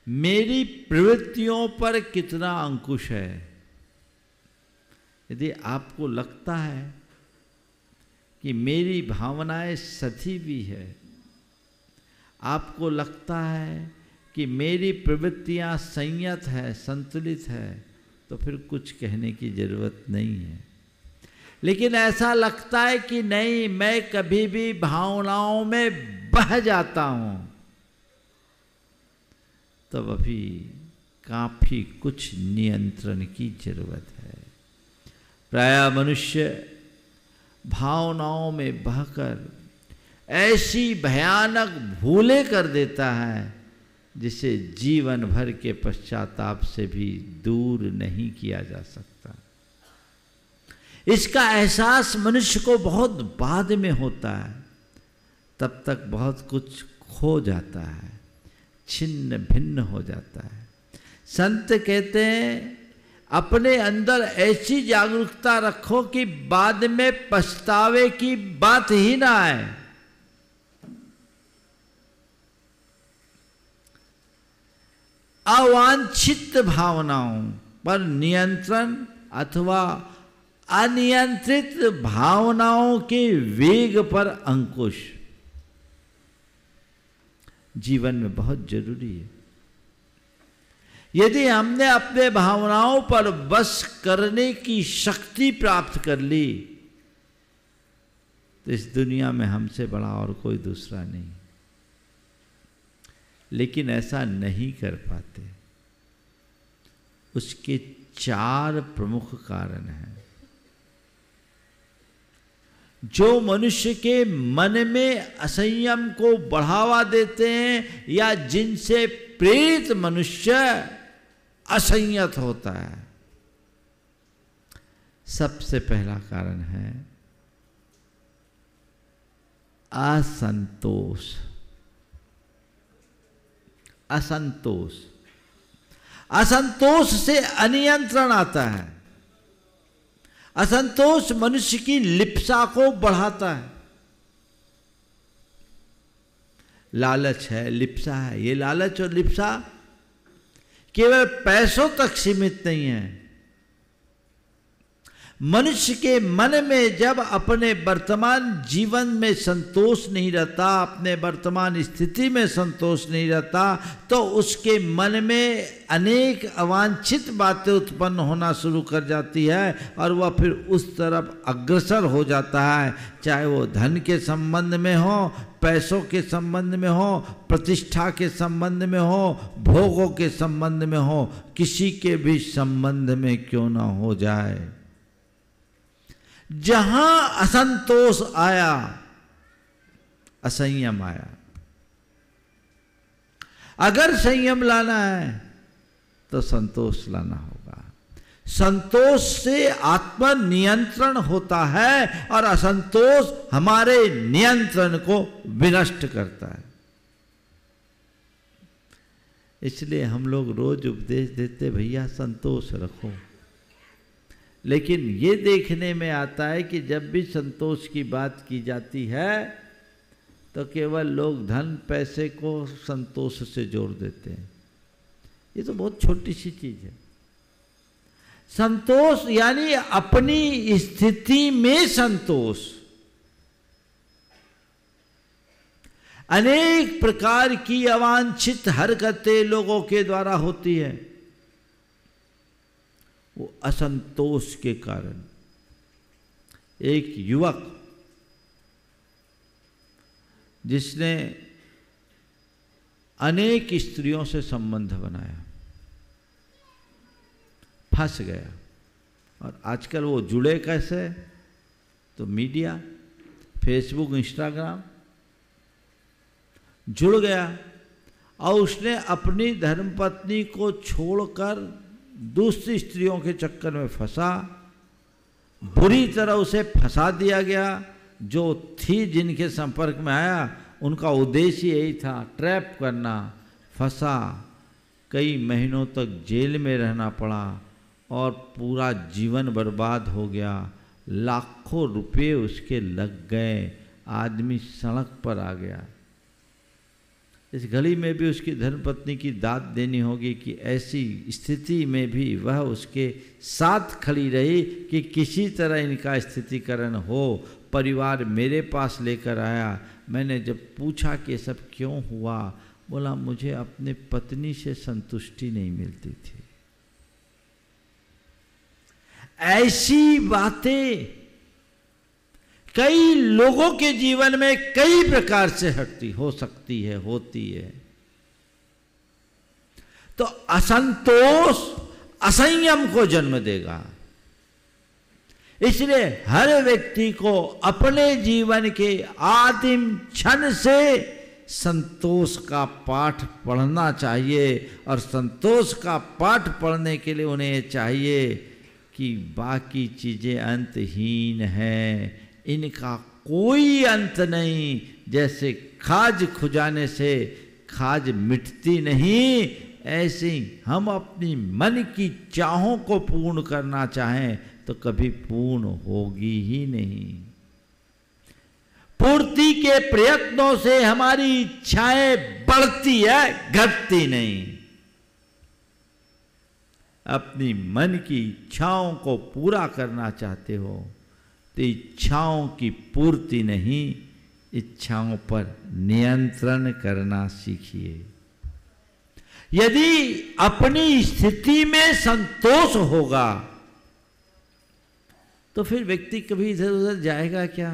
मेरी प्रवृत्तियों पर कितना अंकुश है। यदि आपको लगता है कि मेरी भावनाएं सधी भी है, आपको लगता है कि मेरी प्रवृत्तियां संयत है, संतुलित है, तो फिर कुछ कहने की जरूरत नहीं है। लेकिन ऐसा लगता है कि नहीं, मैं कभी भी भावनाओं में बह जाता हूं, तब अभी काफी कुछ नियंत्रण की जरूरत है। प्रायः मनुष्य भावनाओं में बहकर ऐसी भयानक भूलें कर देता है जिसे जीवन भर के पश्चाताप से भी दूर नहीं किया जा सकता। इसका एहसास मनुष्य को बहुत बाद में होता है, तब तक बहुत कुछ खो जाता है, छिन्न भिन्न हो जाता है। संत कहते हैं, अपने अंदर ऐसी जागरूकता रखो कि बाद में पछतावे की बात ही ना आए। अवांछित भावनाओं पर नियंत्रण अथवा अनियंत्रित भावनाओं के वेग पर अंकुश जीवन में बहुत जरूरी है। यदि हमने अपने भावनाओं पर बस करने की शक्ति प्राप्त कर ली, तो इस दुनिया में हमसे बड़ा और कोई दूसरा नहीं। लेकिन ऐसा नहीं कर पाते। उसके 4 प्रमुख कारण हैं जो मनुष्य के मन में असंयम को बढ़ावा देते हैं या जिनसे प्रेरित मनुष्य असंयत होता है। सबसे पहला कारण है असंतोष। असंतोष, असंतोष से अनियंत्रण आता है। असंतोष मनुष्य की लिप्सा को बढ़ाता है। लालच है, लिप्सा है। ये लालच और लिप्सा केवल पैसों तक सीमित नहीं है। मनुष्य के मन में जब अपने वर्तमान जीवन में संतोष नहीं रहता, अपने वर्तमान स्थिति में संतोष नहीं रहता, तो उसके मन में अनेक अवांछित बातें उत्पन्न होना शुरू कर जाती है और वह फिर उस तरफ अग्रसर हो जाता है। चाहे वो धन के संबंध में हो, पैसों के संबंध में हो, प्रतिष्ठा के संबंध में हो, भोगों के संबंध में हो, किसी के भी संबंध में क्यों ना हो जाए। जहां असंतोष आया, असंयम आया। अगर संयम लाना है तो संतोष लाना होगा। संतोष से आत्मनियंत्रण होता है और असंतोष हमारे नियंत्रण को विनष्ट करता है। इसलिए हम लोग रोज उपदेश देते, भैया संतोष रखो। लेकिन ये देखने में आता है कि जब भी संतोष की बात की जाती है तो केवल लोग धन पैसे को संतोष से जोड़ देते हैं। ये तो बहुत छोटी सी चीज है। संतोष यानी अपनी स्थिति में संतोष। अनेक प्रकार की अवांछित हरकतें लोगों के द्वारा होती है, वो असंतोष के कारण। एक युवक जिसने अनेक स्त्रियों से संबंध बनाया, फंस गया। और आजकल वो जुड़े कैसे? तो मीडिया, फेसबुक, इंस्टाग्राम, जुड़ गया और उसने अपनी धर्मपत्नी को छोड़कर दूसरी स्त्रियों के चक्कर में फंसा बुरी तरह उसे फंसा दिया गया। जो थी जिनके संपर्क में आया उनका उद्देश्य यही था, ट्रैप करना। फंसा, कई महीनों तक जेल में रहना पड़ा और पूरा जीवन बर्बाद हो गया। लाखों रुपए उसके लग गए, आदमी सड़क पर आ गया। इस घड़ी में भी उसकी धर्मपत्नी की दाद देनी होगी कि ऐसी स्थिति में भी वह उसके साथ खड़ी रही कि किसी तरह इनका स्थितिकरण हो। परिवार मेरे पास लेकर आया। मैंने जब पूछा कि सब क्यों हुआ, बोला मुझे अपने पत्नी से संतुष्टि नहीं मिलती थी। ऐसी बातें कई लोगों के जीवन में कई प्रकार से हो सकती है, होती है। तो असंतोष असंयम को जन्म देगा। इसलिए हर व्यक्ति को अपने जीवन के आदिम क्षण से संतोष का पाठ पढ़ना चाहिए। और संतोष का पाठ पढ़ने के लिए उन्हें चाहिए कि बाकी चीजें अंतहीन हैं, इनका कोई अंत नहीं। जैसे खाज खुजाने से खाज मिटती नहीं, ऐसे ही हम अपनी मन की चाहों को पूर्ण करना चाहें तो कभी पूर्ण होगी ही नहीं। पूर्ति के प्रयत्नों से हमारी इच्छाएं बढ़ती है, घटती नहीं। अपनी मन की इच्छाओं को पूरा करना चाहते हो तो इच्छाओं की पूर्ति नहीं, इच्छाओं पर नियंत्रण करना सीखिए। यदि अपनी स्थिति में संतोष होगा तो फिर व्यक्ति कभी इधर उधर जाएगा क्या।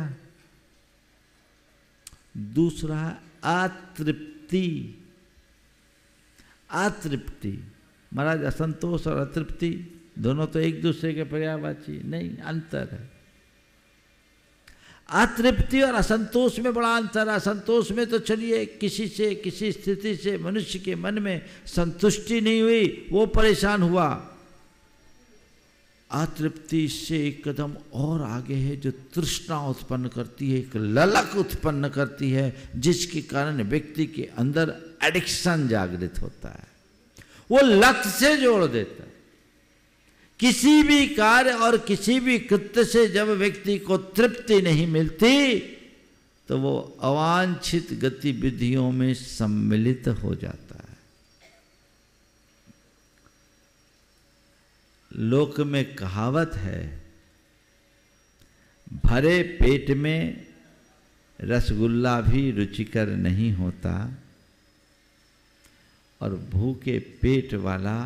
दूसरा अतृप्ति। अतृप्ति महाराज, असंतोष और अतृप्ति दोनों तो एक दूसरे के पर्यायवाची नहीं, अंतर है। अतृप्ति और असंतोष में बड़ा अंतर है। असंतोष में तो चलिए किसी से, किसी स्थिति से मनुष्य के मन में संतुष्टि नहीं हुई, वो परेशान हुआ। अतृप्ति से एक कदम और आगे है, जो तृष्णा उत्पन्न करती है, एक ललक उत्पन्न करती है, जिसके कारण व्यक्ति के अंदर एडिक्शन जागृत होता है, वो लत से जोड़ देता है। किसी भी कार्य और किसी भी कृत्य से जब व्यक्ति को तृप्ति नहीं मिलती तो वो अवांछित गतिविधियों में सम्मिलित हो जाता है। लोक में कहावत है, भरे पेट में रसगुल्ला भी रुचिकर नहीं होता और भूखे पेट वाला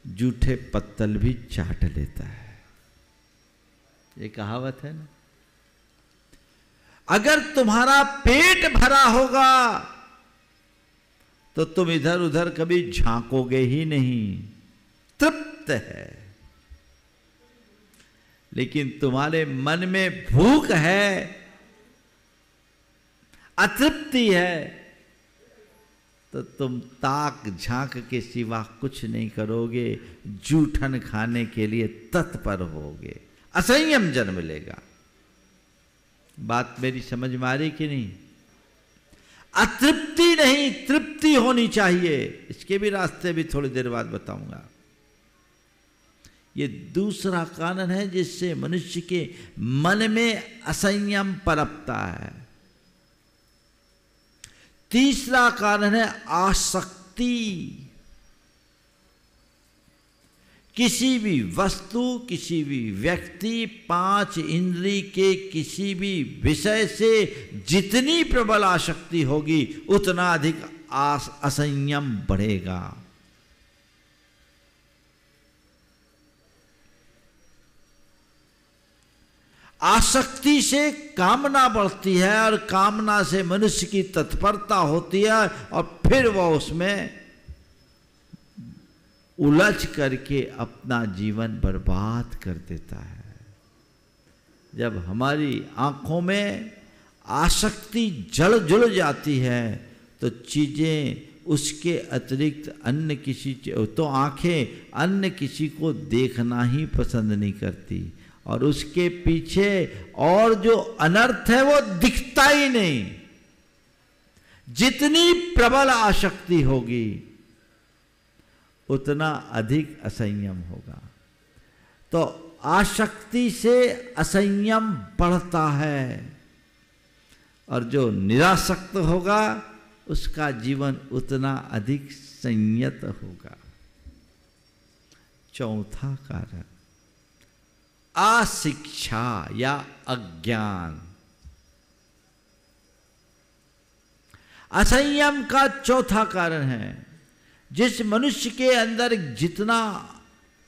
जूठे पत्तल भी चाट लेता है। ये कहावत है ना। अगर तुम्हारा पेट भरा होगा तो तुम इधर उधर कभी झांकोगे ही नहीं, तृप्त है। लेकिन तुम्हारे मन में भूख है, अतृप्ति है, तो तुम ताक झांक के सिवा कुछ नहीं करोगे, जूठन खाने के लिए तत्पर होगे, असंयम जन्म लेगा। बात मेरी समझ में आ रही कि नहीं। अतृप्ति नहीं, तृप्ति होनी चाहिए। इसके भी रास्ते भी थोड़ी देर बाद बताऊंगा। ये दूसरा कारण है जिससे मनुष्य के मन में असंयम पनपता है। तीसरा कारण है आसक्ति। किसी भी वस्तु, किसी भी व्यक्ति, पांच इंद्रिय के किसी भी विषय से जितनी प्रबल आसक्ति होगी उतना अधिक असंयम बढ़ेगा। आसक्ति से कामना बढ़ती है और कामना से मनुष्य की तत्परता होती है और फिर वह उसमें उलझ करके अपना जीवन बर्बाद कर देता है। जब हमारी आंखों में आसक्ति जल जुड़ जाती है तो चीजें उसके अतिरिक्त अन्य किसी तो आंखें अन्य किसी को देखना ही पसंद नहीं करती और उसके पीछे और जो अनर्थ है वो दिखता ही नहीं। जितनी प्रबल आसक्ति होगी उतना अधिक असंयम होगा। तो आसक्ति से असंयम बढ़ता है, और जो निरासक्त होगा उसका जीवन उतना अधिक संयत होगा। चौथा कारण अशिक्षा या अज्ञान। असंयम का चौथा कारण है, जिस मनुष्य के अंदर जितना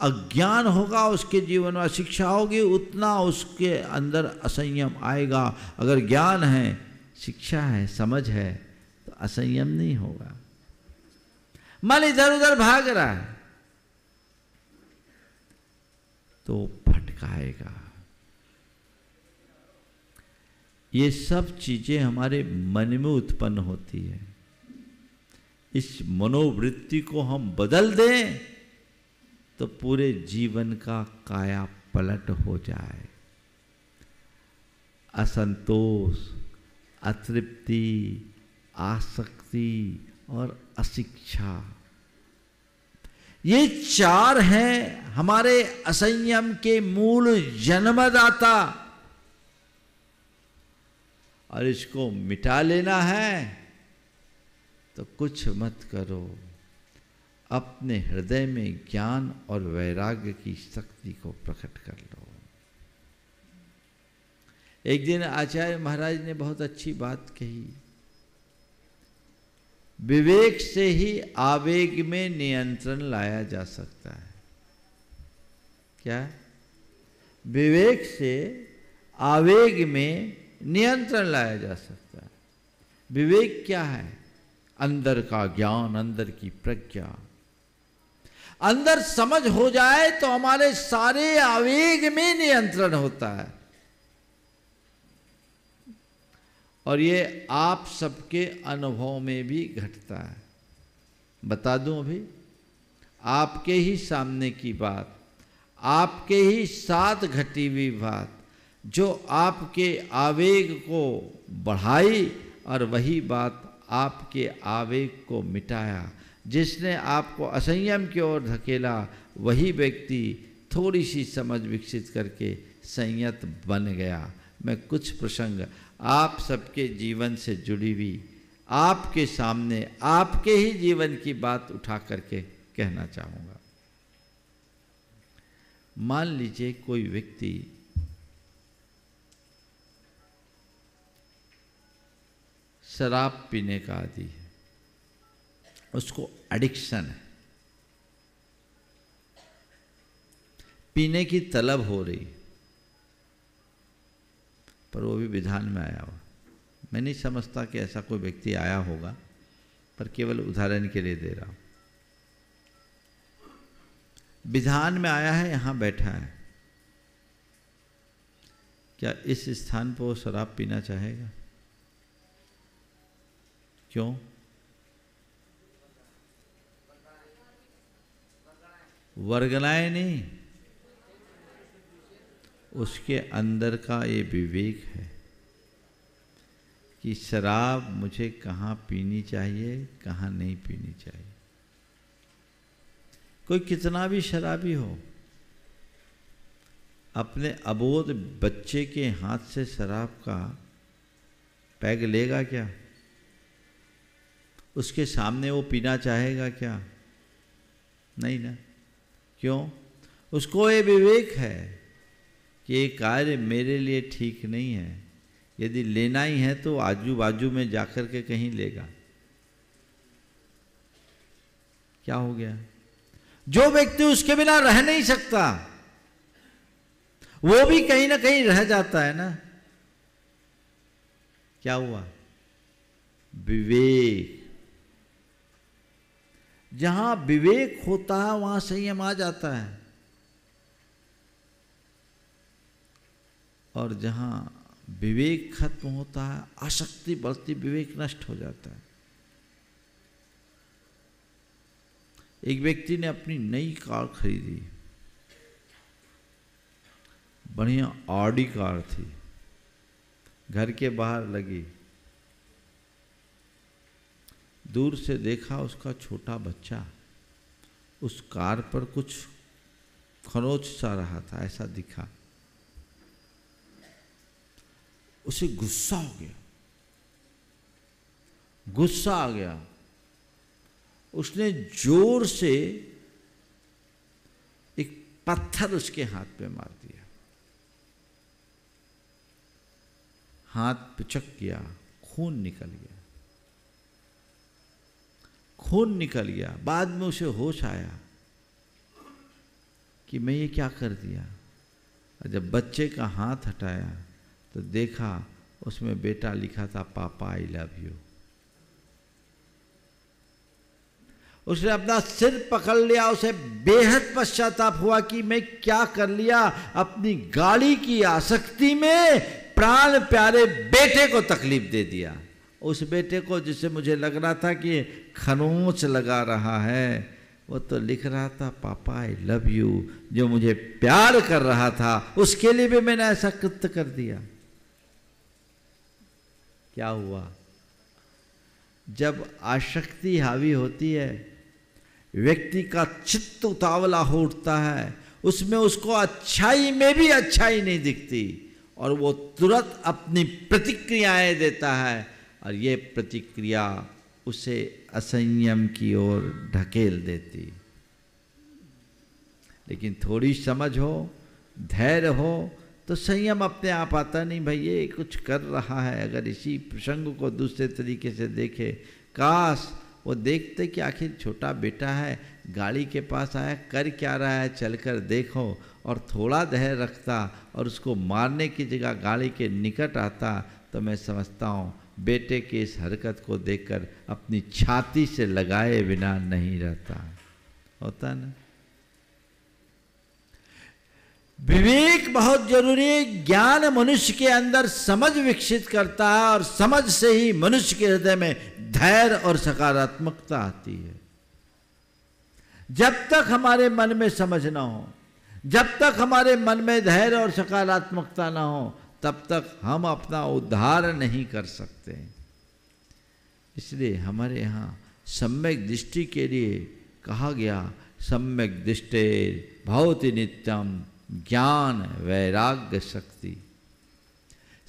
अज्ञान होगा उसके जीवन में अशिक्षा होगी, उतना उसके अंदर असंयम आएगा। अगर ज्ञान है, शिक्षा है, समझ है, तो असंयम नहीं होगा। मन इधर उधर भाग रहा है तो भटकाएगा। ये सब चीजें हमारे मन में उत्पन्न होती है। इस मनोवृत्ति को हम बदल दें तो पूरे जीवन का काया पलट हो जाए। असंतोष, अतृप्ति, आसक्ति और अशिक्षा, ये चार हैं हमारे असंयम के मूल जन्मदाता। और इसको मिटा लेना है तो कुछ मत करो, अपने हृदय में ज्ञान और वैराग्य की शक्ति को प्रकट कर लो। एक दिन आचार्य महाराज ने बहुत अच्छी बात कही, विवेक से ही आवेग में नियंत्रण लाया जा सकता है। क्या? विवेक से आवेग में नियंत्रण लाया जा सकता है। विवेक क्या है? अंदर का ज्ञान, अंदर की प्रज्ञा। अंदर समझ हो जाए तो हमारे सारे आवेग में नियंत्रण होता है। और ये आप सबके अनुभव में भी घटता है। बता दूं अभी, आपके ही सामने की बात, आपके ही साथ घटी हुई बात, जो आपके आवेग को बढ़ाई और वही बात आपके आवेग को मिटाया। जिसने आपको असंयम की ओर धकेला, वही व्यक्ति थोड़ी सी समझ विकसित करके संयत बन गया। मैं कुछ प्रसंग आप सबके जीवन से जुड़ी हुई, आपके सामने आपके ही जीवन की बात उठा करके कहना चाहूँगा। मान लीजिए कोई व्यक्ति शराब पीने का आदी है, उसको एडिक्शन है, पीने की तलब हो रही, पर वो भी विधान में आया हुआ। मैं नहीं समझता कि ऐसा कोई व्यक्ति आया होगा, पर केवल उदाहरण के लिए दे रहा हूं। विधान में आया है, यहां बैठा है, क्या इस स्थान पर वो शराब पीना चाहेगा? क्यों? वर्गनाएं नहीं, उसके अंदर का ये विवेक है कि शराब मुझे कहाँ पीनी चाहिए, कहाँ नहीं पीनी चाहिए। कोई कितना भी शराबी हो, अपने अबोध बच्चे के हाथ से शराब का पैग लेगा क्या? उसके सामने वो पीना चाहेगा क्या? नहीं ना। क्यों? उसको ये विवेक है कि ये कार्य मेरे लिए ठीक नहीं है, यदि लेना ही है तो आजू बाजू में जाकर के कहीं लेगा। क्या हो गया? जो व्यक्ति उसके बिना रह नहीं सकता, वो भी कहीं ना कहीं रह जाता है ना। क्या हुआ? विवेक। जहां विवेक होता है वहां संयम आ जाता है, और जहां विवेक खत्म होता है, आसक्ति बढ़ती, विवेक नष्ट हो जाता है। एक व्यक्ति ने अपनी नई कार खरीदी, बढ़िया ऑडी कार थी, घर के बाहर लगी। दूर से देखा उसका छोटा बच्चा उस कार पर कुछ खरोच सा रहा था, ऐसा दिखा। उसे गुस्सा हो गया, गुस्सा आ गया। उसने जोर से एक पत्थर उसके हाथ पे मार दिया। हाथ पिचक गया, खून निकल गया, खून निकल गया। बाद में उसे होश आया कि मैं ये क्या कर दिया। और जब बच्चे का हाथ हटाया तो देखा उसमें बेटा लिखा था, पापा आई लव यू। उसने अपना सिर पकड़ लिया, उसे बेहद पश्चाताप हुआ कि मैं क्या कर लिया। अपनी गाड़ी की आसक्ति में प्राण प्यारे बेटे को तकलीफ दे दिया। उस बेटे को जिसे मुझे लग रहा था कि खरोंच लगा रहा है, वो तो लिख रहा था पापा आई लव यू। जो मुझे प्यार कर रहा था उसके लिए भी मैंने ऐसा कृत्य कर दिया। क्या हुआ? जब आसक्ति हावी होती है, व्यक्ति का चित्त उतावला हो उठता है, उसमें उसको अच्छाई में भी अच्छाई नहीं दिखती और वो तुरंत अपनी प्रतिक्रियाएं देता है, और ये प्रतिक्रिया उसे असंयम की ओर ढकेल देती। लेकिन थोड़ी समझ हो, धैर्य हो, तो संयम अपने आप आता। नहीं भाई ये कुछ कर रहा है, अगर इसी प्रसंग को दूसरे तरीके से देखे, काश वो देखते कि आखिर छोटा बेटा है, गाड़ी के पास आया, कर क्या रहा है, चलकर देखो, और थोड़ा धैर्य रखता और उसको मारने की जगह गाड़ी के निकट आता, तो मैं समझता हूँ बेटे की इस हरकत को देखकर अपनी छाती से लगाए बिना नहीं रहता। होता ना? विवेक बहुत जरूरी है। ज्ञान मनुष्य के अंदर समझ विकसित करता है, और समझ से ही मनुष्य के हृदय में धैर्य और सकारात्मकता आती है। जब तक हमारे मन में समझ ना हो, जब तक हमारे मन में धैर्य और सकारात्मकता ना हो, तब तक हम अपना उद्धार नहीं कर सकते। इसलिए हमारे यहाँ सम्यक दृष्टि के लिए कहा गया, सम्यक दृष्टे भवति नित्यम ज्ञान वैराग्य शक्ति।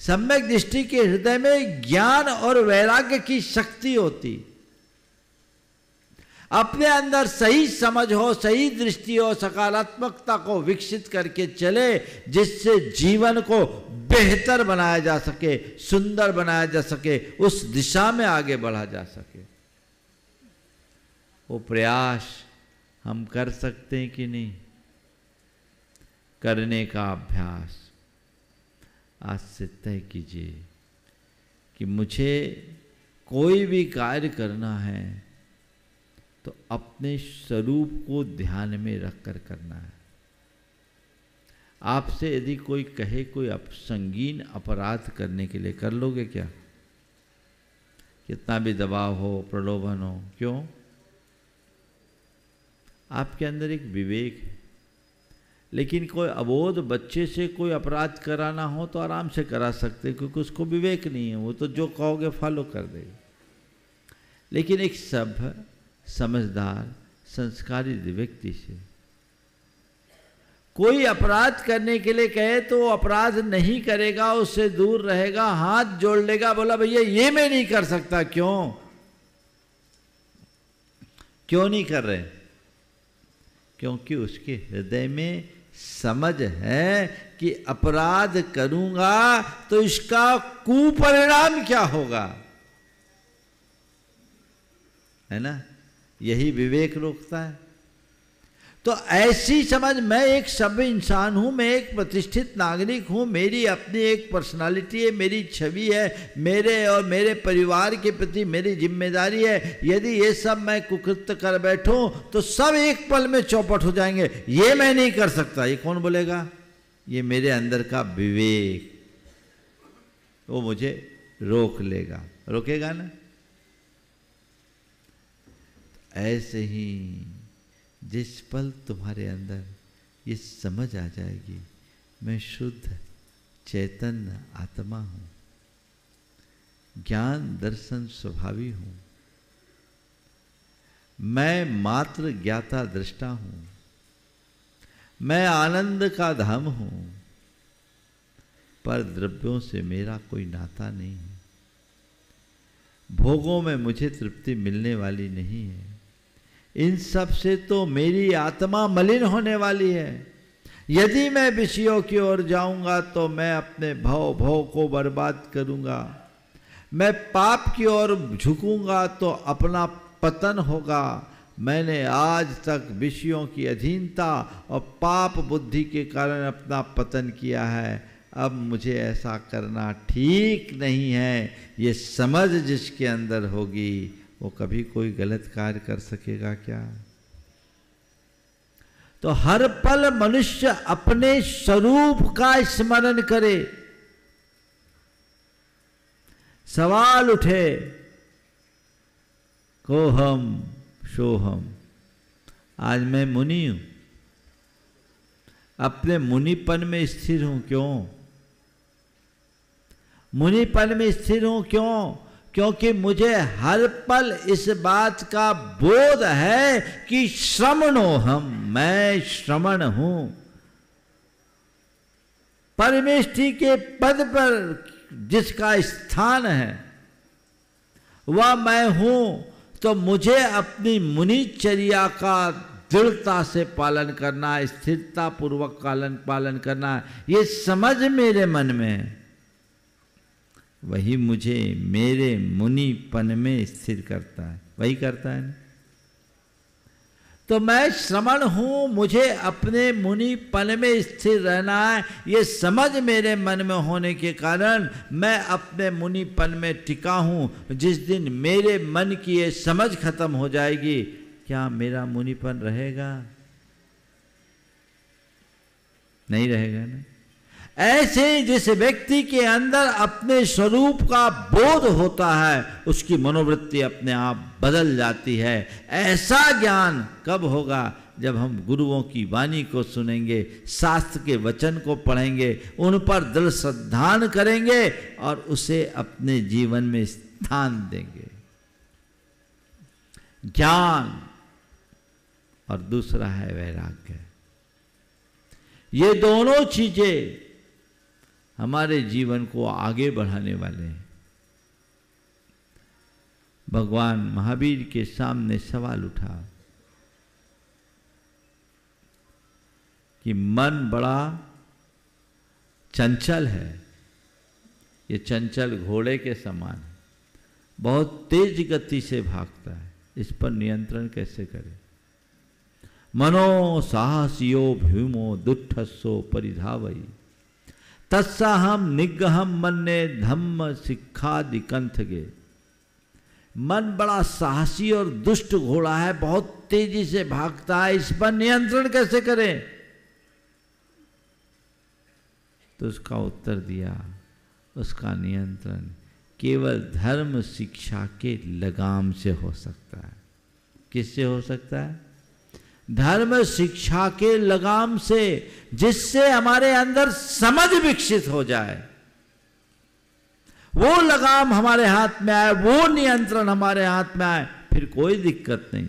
सम्यक दृष्टि के हृदय में ज्ञान और वैराग्य की शक्ति होती। अपने अंदर सही समझ हो, सही दृष्टि हो, सकारात्मकता को विकसित करके चले, जिससे जीवन को बेहतर बनाया जा सके, सुंदर बनाया जा सके, उस दिशा में आगे बढ़ा जा सके। वो प्रयास हम कर सकते हैं कि नहीं? करने का अभ्यास आज से तय कीजिए कि मुझे कोई भी कार्य करना है तो अपने स्वरूप को ध्यान में रखकर करना है। आपसे यदि कोई कहे कोई संगीन अपराध करने के लिए, कर लोगे क्या? कितना भी दबाव हो, प्रलोभन हो, क्यों? आपके अंदर एक विवेक है। लेकिन कोई अबोध बच्चे से कोई अपराध कराना हो तो आराम से करा सकते, क्योंकि उसको विवेक नहीं है, वो तो जो कहोगे फॉलो कर देगा। लेकिन एक सभ्य, समझदार, संस्कारी व्यक्ति से कोई अपराध करने के लिए कहे तो वो अपराध नहीं करेगा, उससे दूर रहेगा, हाथ जोड़ लेगा, बोला भैया ये मैं नहीं कर सकता। क्यों नहीं कर रहे? क्योंकि उसके हृदय में समझ है कि अपराध करूंगा तो इसका कुपरिणाम क्या होगा, है ना? यही विवेक रोकता है। तो ऐसी समझ, मैं एक सभ्य इंसान हूं, मैं एक प्रतिष्ठित नागरिक हूं, मेरी अपनी एक पर्सनालिटी है, मेरी छवि है, मेरे और मेरे परिवार के प्रति मेरी जिम्मेदारी है। यदि ये सब मैं कुकृत्य कर बैठूं तो सब एक पल में चौपट हो जाएंगे। ये मैं नहीं कर सकता, ये कौन बोलेगा? ये मेरे अंदर का विवेक, वो मुझे रोक लेगा, रोकेगा ना? ऐसे ही जिस पल तुम्हारे अंदर ये समझ आ जाएगी मैं शुद्ध चैतन्य आत्मा हूँ, ज्ञान दर्शन स्वभावी हूँ, मैं मात्र ज्ञाता दृष्टा हूँ, मैं आनंद का धाम हूँ, पर द्रव्यों से मेरा कोई नाता नहीं है, भोगों में मुझे तृप्ति मिलने वाली नहीं है, इन सब से तो मेरी आत्मा मलिन होने वाली है। यदि मैं विषयों की ओर जाऊंगा तो मैं अपने भव को बर्बाद करूंगा, मैं पाप की ओर झुकूंगा तो अपना पतन होगा। मैंने आज तक विषयों की अधीनता और पाप बुद्धि के कारण अपना पतन किया है, अब मुझे ऐसा करना ठीक नहीं है। ये समझ जिसके अंदर होगी वो कभी कोई गलत कार्य कर सकेगा क्या? तो हर पल मनुष्य अपने स्वरूप का स्मरण करे। सवाल उठे, कोहम सोहम, आज मैं मुनि हूं, अपने मुनिपन में स्थिर हूं। क्यों मुनिपन में स्थिर हूं? क्यों? क्योंकि मुझे हर पल इस बात का बोध है कि श्रमणो हम, मैं श्रमण हूं। परमेष्ठि के पद पर जिसका स्थान है वह मैं हूं, तो मुझे अपनी मुनिचर्या का दृढ़ता से पालन करना, स्थिरता पूर्वक पालन करना, ये समझ मेरे मन में है, वही मुझे मेरे मुनिपन में स्थिर करता है, वही करता है ना? तो मैं श्रमण हूं, मुझे अपने मुनिपन में स्थिर रहना है, ये समझ मेरे मन में होने के कारण मैं अपने मुनिपन में टिका हूं। जिस दिन मेरे मन की ये समझ खत्म हो जाएगी, क्या मेरा मुनिपन रहेगा? नहीं रहेगा ना। ऐसे जिस व्यक्ति के अंदर अपने स्वरूप का बोध होता है, उसकी मनोवृत्ति अपने आप बदल जाती है। ऐसा ज्ञान कब होगा? जब हम गुरुओं की वाणी को सुनेंगे, शास्त्र के वचन को पढ़ेंगे, उन पर दृढ़ श्रद्धान करेंगे और उसे अपने जीवन में स्थान देंगे। ज्ञान और दूसरा है वैराग्य। ये दोनों चीजें हमारे जीवन को आगे बढ़ाने वाले हैं। भगवान महावीर के सामने सवाल उठा कि मन बड़ा चंचल है, ये चंचल घोड़े के समान है, बहुत तेज गति से भागता है, इस पर नियंत्रण कैसे करें? मनो साहसियो भीमो दुष्टस्सो परिधावई तत्साहम निग्रहम मन्ने धम्म शिक्षादिकंथगे। मन बड़ा साहसी और दुष्ट घोड़ा है, बहुत तेजी से भागता है, इस पर नियंत्रण कैसे करें? तो उसका उत्तर दिया, उसका नियंत्रण केवल धर्म शिक्षा के लगाम से हो सकता है। किससे हो सकता है? धर्म शिक्षा के लगाम से, जिससे हमारे अंदर समझ विकसित हो जाए, वो लगाम हमारे हाथ में आए, वो नियंत्रण हमारे हाथ में आए, फिर कोई दिक्कत नहीं।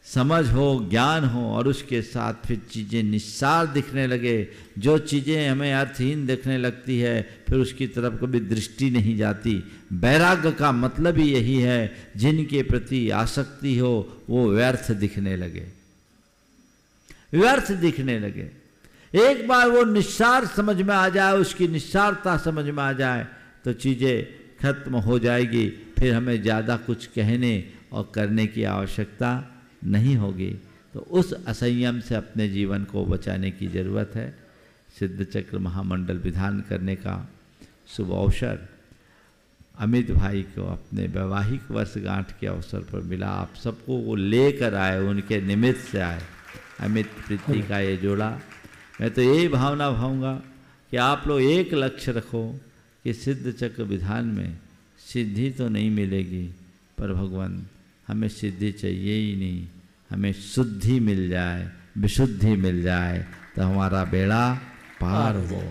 समझ हो, ज्ञान हो और उसके साथ फिर चीजें निस्सार दिखने लगे। जो चीजें हमें अर्थहीन दिखने लगती है, फिर उसकी तरफ कभी दृष्टि नहीं जाती। वैराग्य का मतलब ही यही है, जिनके प्रति आसक्ति हो वो व्यर्थ दिखने लगे, व्यर्थ दिखने लगे। एक बार वो निस्सार समझ में आ जाए, उसकी निस्सारता समझ में आ जाए, तो चीजें खत्म हो जाएगी। फिर हमें ज़्यादा कुछ कहने और करने की आवश्यकता नहीं होगी। तो उस असंयम से अपने जीवन को बचाने की जरूरत है। सिद्ध चक्र महामंडल विधान करने का शुभ अवसर अमित भाई को अपने वैवाहिक वर्षगांठ के अवसर पर मिला। आप सबको वो लेकर आए, उनके निमित्त से आए अमित प्रीति का ये जोड़ा। मैं तो यही भावना भाऊंगा कि आप लोग एक लक्ष्य रखो कि सिद्ध चक्र विधान में सिद्धि तो नहीं मिलेगी, पर भगवान हमें सिद्धि चाहिए ही नहीं, हमें शुद्धि मिल जाए, विशुद्धि मिल जाए, तो हमारा बेड़ा पार हो।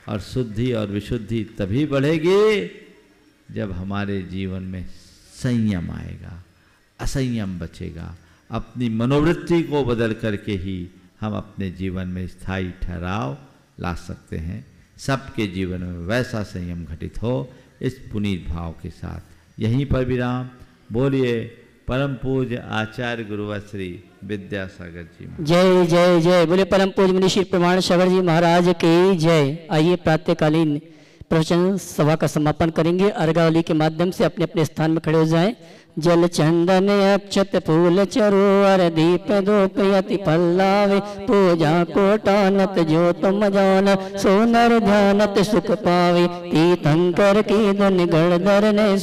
और शुद्धि और विशुद्धि तभी बढ़ेगी जब हमारे जीवन में संयम आएगा, असंयम बचेगा। अपनी मनोवृत्ति को बदल करके ही हम अपने जीवन में स्थायी ठहराव ला सकते हैं। सबके जीवन में वैसा संयम घटित हो, इस पुनीत भाव के साथ यहीं पर विराम। बोलिए परम पूज्य आचार्य गुरुवर श्री विद्यासागर जी। जय जय जय। बोले परम पूज्य मुनि श्री प्रमाण सागर जी महाराज की जय। आइए प्रातःकालीन प्रवचन सभा का समापन करेंगे। अर्घावली के माध्यम से अपने अपने स्थान में खड़े हो जाएं। जल चंदन अक्षत फूल चरोवर दीप धूप यति पल्लावे पूजा को टानत जो तुम जान सोनर ध्यानत सुख पावे तीर्थंकर की धन गण धरने